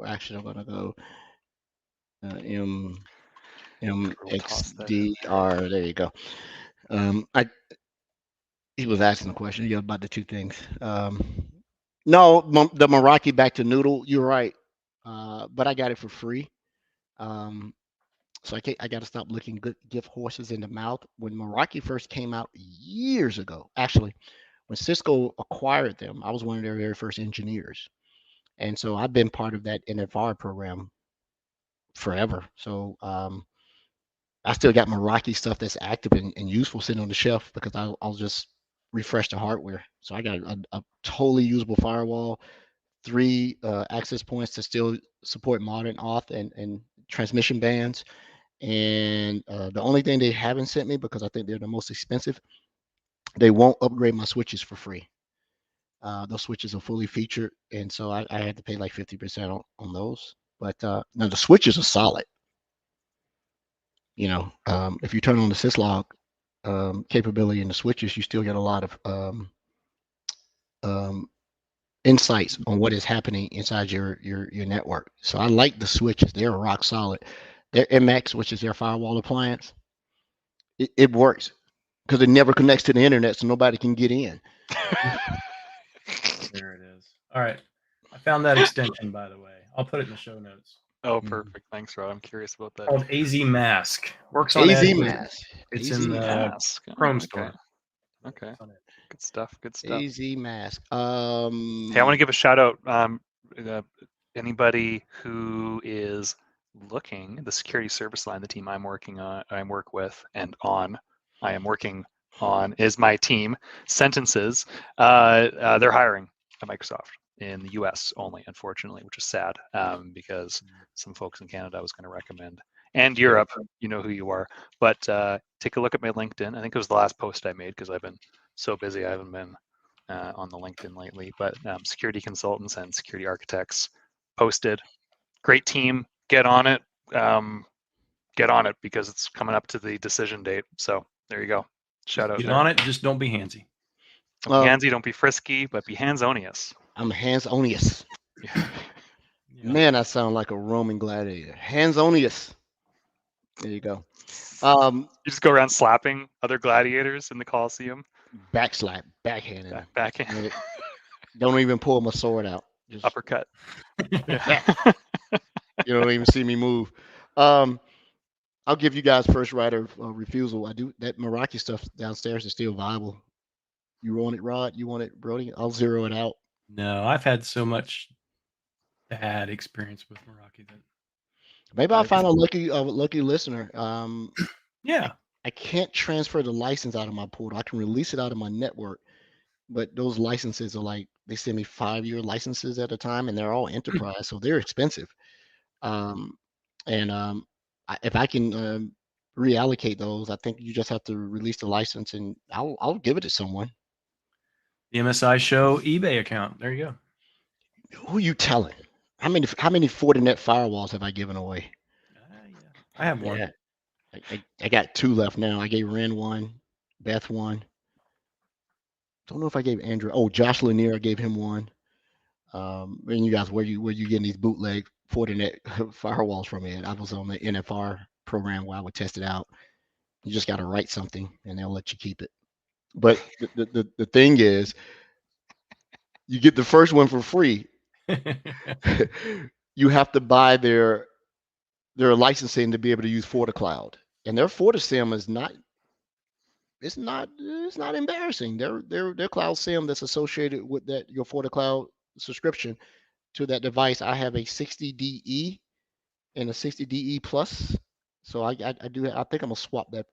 Actually, I'm gonna go MXDR. There you go. He was asking a question about the two things. No, the Meraki back to Noodle. You're right, but I got it for free. So I got to stop looking good, give horses in the mouth. When Meraki first came out years ago, actually, when Cisco acquired them, I was one of their very first engineers, and so I've been part of that NFR program forever. So I still got Meraki stuff that's active and useful sitting on the shelf because I'll just refresh the hardware. So I got a totally usable firewall, 3 access points to still support modern auth and transmission bands. And the only thing they haven't sent me, because I think they're the most expensive, they won't upgrade my switches for free. Those switches are fully featured, and so I had to pay like 50% on those. But now the switches are solid. If you turn on the syslog capability in the switches, you still get a lot of insights on what is happening inside your network. So I like the switches; they're rock solid. Their MX, which is their firewall appliance, it works because it never connects to the internet, so nobody can get in. There it is. All right, I found that extension, by the way. I'll put it in the show notes. Oh, perfect. Thanks, Rod. I'm curious about that. Called AZ Mask. Works on AZ Edge. Mask. It's AZ in the Mask. Chrome Okay. store. Okay. It's on Edge. Good stuff. Good stuff. AZ Mask. Hey, I want to give a shout out. Anybody who is looking, the security service line, the team I am working on is my team. Sentences. They're hiring at Microsoft in the U.S. only, unfortunately, which is sad because some folks in Canada I was going to recommend, and Europe, you know who you are. But take a look at my LinkedIn. I think it was the last post I made because I've been so busy. I haven't been on the LinkedIn lately. But security consultants and security architects posted. Great team. Get on it. Get on it because it's coming up to the decision date. So there you go. Shout out. Get on it. Just don't be handsy. Don't be handsy. Don't be frisky, but be hands-onious. I'm hands-onious. Yeah. Man, I sound like a Roman gladiator. Hands-onious. There you go. You just go around slapping other gladiators in the Colosseum. Backslap, backhand. Backhand. Don't even pull my sword out. Just uppercut. You don't even see me move. I'll give you guys first right of refusal. I do that Meraki stuff downstairs is still viable. You want it, Rod? You want it, Brody? I'll zero it out. No, I've had so much bad experience with Meraki that maybe I'll find a lucky listener. Yeah. I can't transfer the license out of my portal. I can release it out of my network, but those licenses are like they send me 5-year licenses at a time, and they're all enterprise, so they're expensive. If I can reallocate those, I think you just have to release the license, and I'll give it to someone. The MSI Show eBay account. There you go. Who you telling? How many Fortinet firewalls have I given away? Yeah. I have one. Yeah. I got 2 left now. I gave Ren 1, Beth 1. Don't know if I gave Andrew. Oh, Josh Lanier, I gave him 1. And you guys, where you getting these bootleg Fortinet firewalls from? Ed? I was on the NFR program where I would test it out. You just got to write something, and they'll let you keep it. But the thing is, you get the first one for free. You have to buy their licensing to be able to use FortiCloud, and their FortiSIM is not. It's not embarrassing. Their cloud SIM that's associated with that your FortiCloud subscription to that device. I have a 60DE and a 60DE Plus, so I think I'm gonna swap that.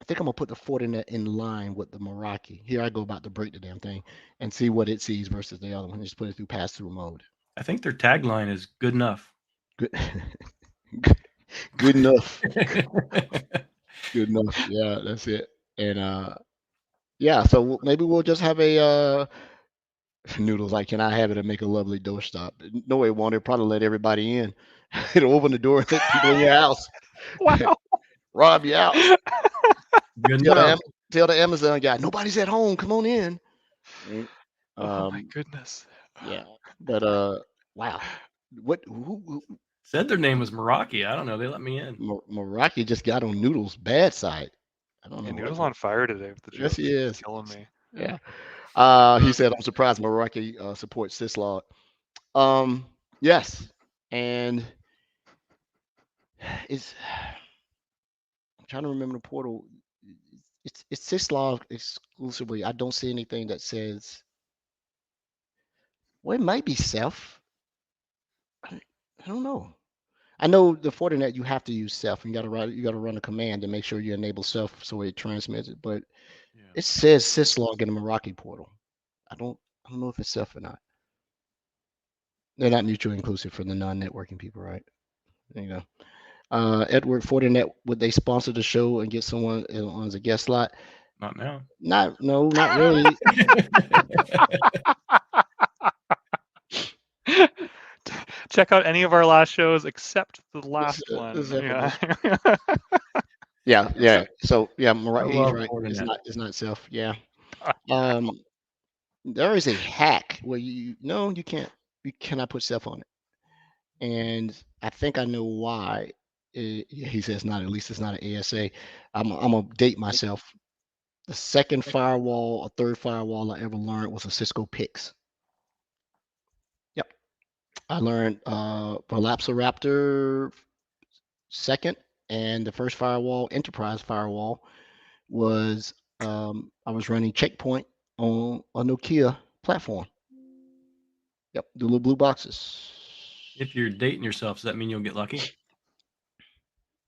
I think I'm gonna put the Fortinet in line with the Meraki. Here I go about to break the damn thing and see what it sees versus the other one. Just put it through pass-through mode. I think their tagline is good enough. Good, good enough. Good enough. Yeah, that's it. And yeah, so maybe we'll just have a Noodles like, can I have it and make a lovely doorstop? No, it won't. It'll probably let everybody in. It'll open the door and let people in your house. Wow. Rob you out. Good Tell enough. tell the Amazon guy, nobody's at home. Come on in. Right? Oh my goodness. Yeah, but wow, who Said their name was Meraki. I don't know. They let me in. Meraki just got on Noodles' bad side. I don't know. Yeah, what Noodle's the- on fire today with the Yes, jokes. he is. Killing me. Yeah. He said, I'm surprised Meraki supports Syslog. Yes, and it's. I'm trying to remember the portal. It's Syslog exclusively. I don't see anything that says. Well, it might be Ceph. I don't know. I know the Fortinet you have to use Ceph. You got to run a command to make sure you enable Ceph so it transmits it. But it says Syslog in the Meraki portal. I don't know if it's Ceph or not. They're not mutually inclusive for the non-networking people, right? There you go. Edward Fortinet, would they sponsor the show and get someone on as a guest slot? Not now. Not really. Check out any of our last shows except the last one. Yeah. So yeah, he's love right. Fortinet. It's not Ceph. Yeah. There is a hack where you can't. You cannot put Ceph on it, and I think I know why. He says not. At least it's not an ASA. I'm gonna date myself. The second firewall or third firewall I ever learned was a Cisco PIX. Yep. I learned Velociraptor second, and the first firewall, enterprise firewall, was I was running Checkpoint on a Nokia platform. Yep, the little blue boxes. If you're dating yourself, does that mean you'll get lucky?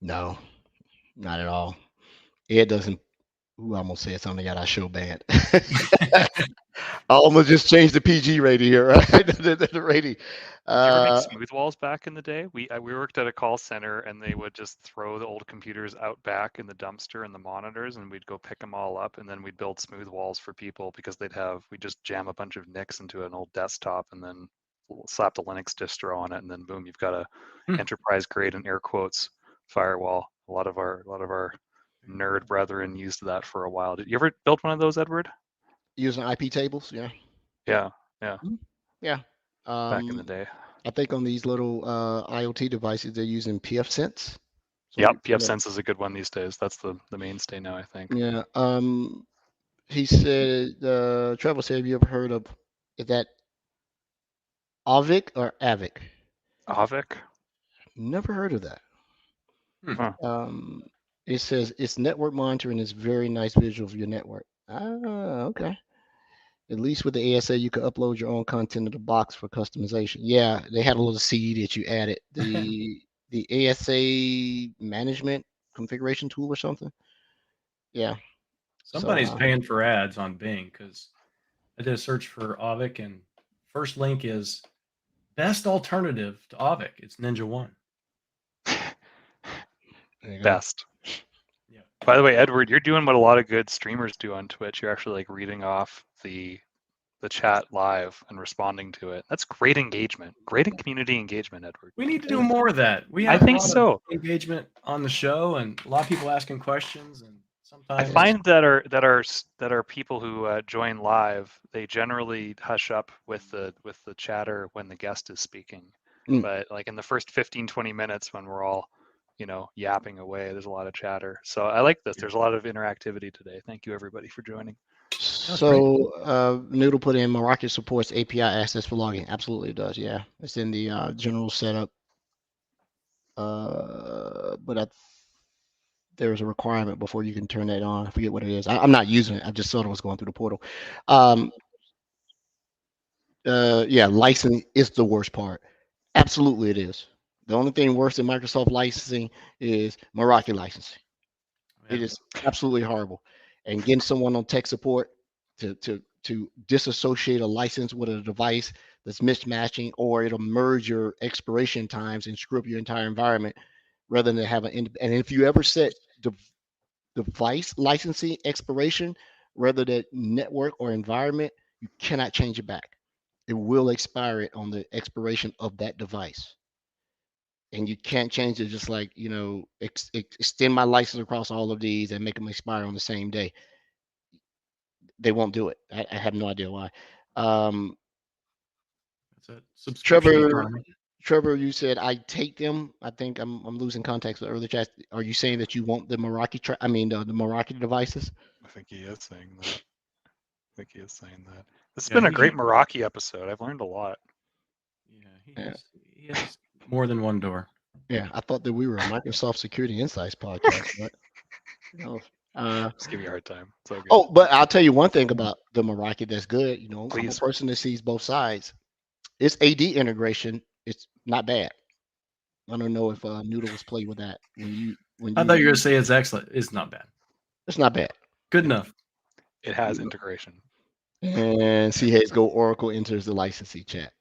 No, not at all. It doesn't. Ooh, I almost said something that got our show banned. I almost just changed the PG rating here, right? the rating. Did you ever make smooth walls back in the day? We worked at a call center, and they would just throw the old computers out back in the dumpster and the monitors, and we'd go pick them all up, and then we'd build smooth walls for people because we just jam a bunch of NICs into an old desktop, and then slap the Linux distro on it, and then boom, you've got a enterprise grade and air quotes firewall. A lot of our nerd brethren used that for a while. Did you ever build one of those, Edward? Using IP tables, yeah. Yeah. Yeah. Back in the day. I think on these little IoT devices, they're using pfSense. Yep, pfSense is a good one these days. That's the mainstay now, I think. Yeah. He said, Trevor said, have you ever heard of, is that Avik or Avik? Avik? Never heard of that. Huh. It says it's network monitoring is very nice visual of your network. Okay. At least with the ASA, you could upload your own content to the box for customization. Yeah, they had a little C that you added. The ASA management configuration tool or something. Yeah. Somebody's paying for ads on Bing because I did a search for Avik, and first link is best alternative to Avik. It's Ninja One. Best. Yeah. By the way, Edward, you're doing what a lot of good streamers do on Twitch. You're actually like reading off the chat live and responding to it. That's great engagement. Great community engagement, Edward. We need to do more of that. We have of engagement on the show, and a lot of people asking questions. And sometimes I find that are people who join live. They generally hush up with the chatter when the guest is speaking. But like in the first 15-20 minutes when we're all yapping away, there's a lot of chatter. So I like this. There's a lot of interactivity today. Thank you everybody for joining. So Noodle put in Meraki supports API access for logging. Absolutely it does. Yeah, it's in the general setup. But there's a requirement before you can turn that on. I forget what it is. I'm not using it. I just saw it was going through the portal. Yeah, licensing is the worst part. Absolutely it is. The only thing worse than Microsoft licensing is Meraki licensing. Yeah. It is absolutely horrible. And getting someone on tech support to disassociate a license with a device that's mismatching, or it'll merge your expiration times and screw up your entire environment rather than have and if you ever set device licensing expiration rather than network or environment, you cannot change it back. it will expire it on the expiration of that device. And you can't change it just like, extend my license across all of these and make them expire on the same day. They won't do it. I have no idea why. It's a subscription Trevor, economy. Trevor, you said I take them. I think I'm losing context with earlier chat. Are you saying that you want the Meraki? The Meraki devices? I think he is saying that. This has Yeah, been a he great can- Meraki episode. I've learned a lot. Yeah, he has more than one door. Yeah, I thought that we were a Microsoft Security Insights podcast, but Just give you a hard time. It's all good. oh, but I'll tell you one thing about the Meraki that's good. I'm Please. a person that sees both sides. Its AD integration, it's not bad. I don't know if Noodle was played with that when I thought you were going to say it's excellent. It's not bad. It's not bad. Good enough. It has integration. And see, Hayes go Oracle enters the licensee chat.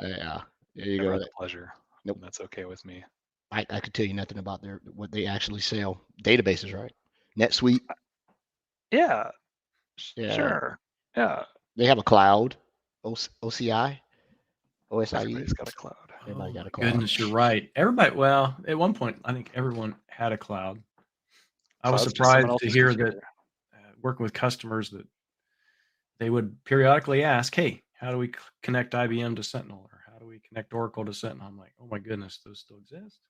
Yeah, there you Never go. had the pleasure. Nope. That's okay with me. I could tell you nothing about what they actually sell. Databases, right? NetSuite. Yeah. Yeah. Sure. Yeah. They have a cloud. OCI. OSIE. Everybody's got a cloud. Everybody Oh got my a cloud. goodness, you're right. Everybody, well, at one point, I think everyone had a cloud. I was Cloud's just someone surprised to else's hear computer. that working with customers that they would periodically ask, hey, how do we connect IBM to Sentinel? Or how do we connect Oracle to Sentinel? I'm like, oh my goodness, those still exist?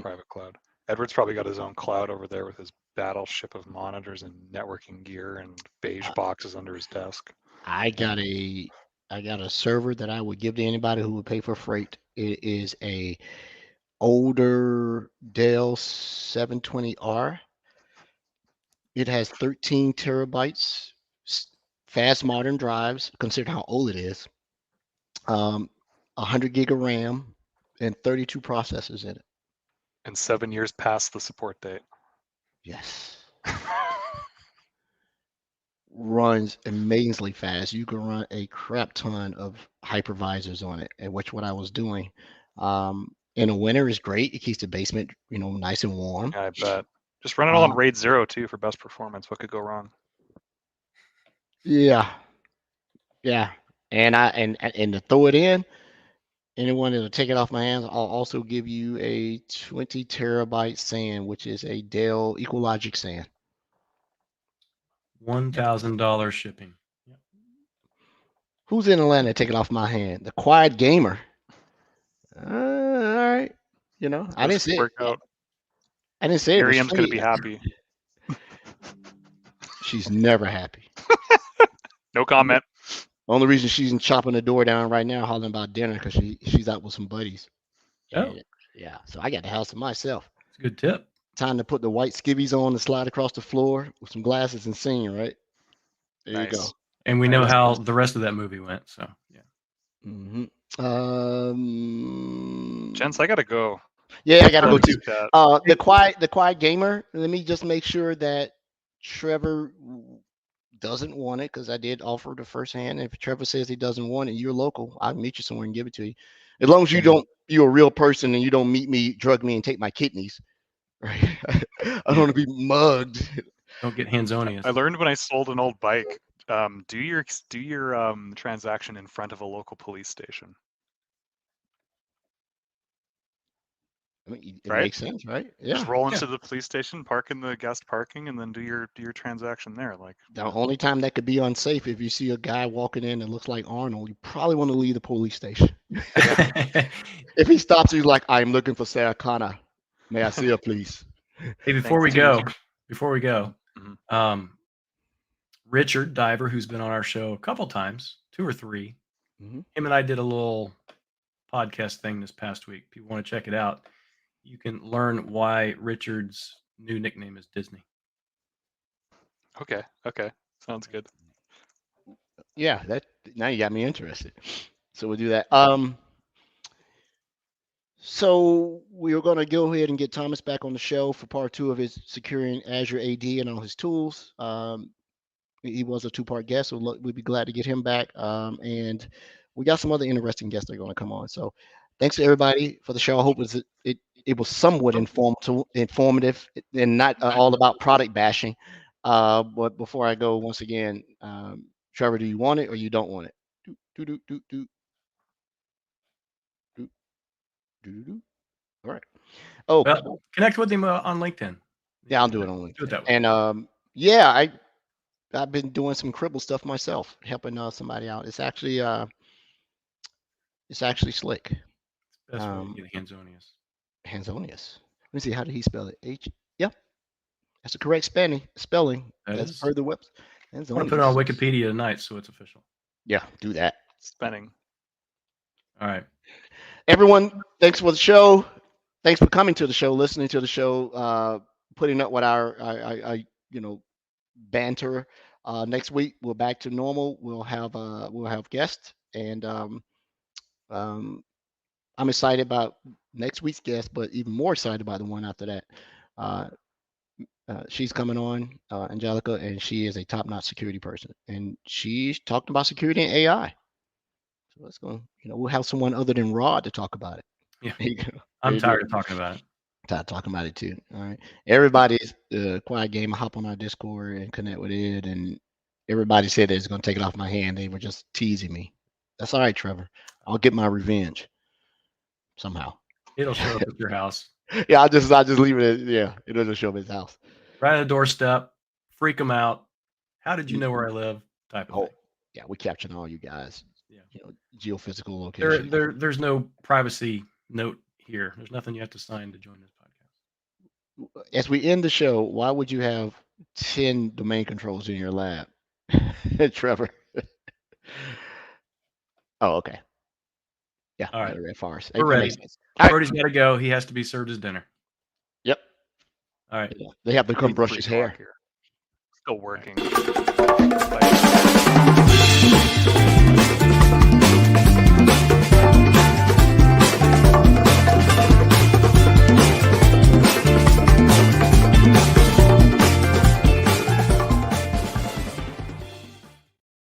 Private cloud. Edward's probably got his own cloud over there with his battleship of monitors and networking gear and beige boxes under his desk. I got a server that I would give to anybody who would pay for freight. It is a older Dell 720R. It has 13 terabytes, fast modern drives, considering how old it is. 100 gig of RAM and 32 processors in it. And 7 years past the support date. Yes. Runs amazingly fast. You can run a crap ton of hypervisors on it, and which what I was doing. In the winter is great. It keeps the basement, nice and warm. Yeah, I bet. Just run it all on RAID 0 too for best performance. What could go wrong? Yeah. And to throw it in, anyone that'll take it off my hands, I'll also give you a 20 terabyte SAN, which is a Dell EqualLogic SAN. $1,000 shipping. Yep. Who's in Atlanta? Take it off my hand. The Quiet Gamer. All right. I didn't say it. Out. I didn't say it. Miriam's gonna be happy. She's never happy. No comment. Only reason she's chopping the door down right now, hollering about dinner, because she's out with some buddies. Oh. Yeah. So I got the house to myself. It's a good tip. Time to put the white skivvies on and slide across the floor with some glasses and sing, right? There Nice. you go. And we know how the rest of that movie went. So, yeah. Mm-hmm. Gents, I gotta go. Yeah, I gotta go too. Chat. The quiet gamer. Let me just make sure that Trevor doesn't want it, because I did offer the first hand. If Trevor says he doesn't want it, you're local. I'll meet you somewhere and give it to you. As long as you're a real person and you don't meet me, drug me, and take my kidneys. Right? I don't want to be mugged. Don't get hands-on-ious. I learned when I sold an old bike. Do your transaction in front of a local police station. I mean, it Right? makes sense, right? Yeah. Just roll into the police station, park in the guest parking, and then do your transaction there. Like The only time that could be unsafe, if you see a guy walking in that looks like Arnold, you probably want to leave the police station. If he stops you, like, I'm looking for Sarah Connor. May I see her, please? Hey, before we Thanks, go, Mhm. Richard Diver, who's been on our show a couple times, 2 or 3, Mhm. him and I did a little podcast thing this past week. If you want to check it out, you can learn why Richard's new nickname is Disney. Okay. Sounds good. Yeah, now you got me interested. So we'll do that. So we're going to go ahead and get Thomas back on the show for part 2 of his securing Azure AD and all his tools. He was a 2-part guest, so we'd be glad to get him back. And we got some other interesting guests that are going to come on. So thanks to everybody for the show. I hope it was somewhat informative and not all about product bashing. But before I go, once again, Trevor, do you want it or you don't want it? Do. All right. Oh, Well, connect with him on LinkedIn. yeah, I'll do it on LinkedIn. Do it that way. And yeah, I've been doing some Cribble stuff myself, helping somebody out. It's actually slick. Best way to get Hanzonius. Hanzonius. Let me see. How did he spell it? Yep. That's the correct spelling. That's per the web. I'm gonna put it on Wikipedia tonight, so it's official. Yeah, do that. Spelling. All right. Everyone, thanks for the show. Thanks for coming to the show, listening to the show, putting up with our banter. Next week we're back to normal. We'll have guests, and I'm excited about next week's guest, but even more excited about the one after that. She's coming on, Angelica, and she is a top-notch security person, and she's talking about security and AI. So let's go. We'll have someone other than Rod to talk about it. Yeah, I'm tired of talking about it. Tired talking about it too. All right, everybody's Quiet Game. Hop on our Discord and connect with it, and everybody said it's going to take it off my hand. They were just teasing me. That's all right, Trevor. I'll get my revenge somehow. It'll show up at your house. Yeah, I'll just leave it. It doesn't show up at his house. Right at the doorstep. Freak them out. How did you know where I live? Type of thing. Yeah, we captured all you guys. Yeah. Geophysical location. There's no privacy note here. There's nothing you have to sign to join this podcast. As we end the show, why would you have 10 domain controls in your lab, Trevor? Oh, okay. Yeah. All right. Red Forest. We're ready. Brody's got to go. He has to be served his dinner. Yep. All right. Yeah. They have to come brush his hair. Still working. Right.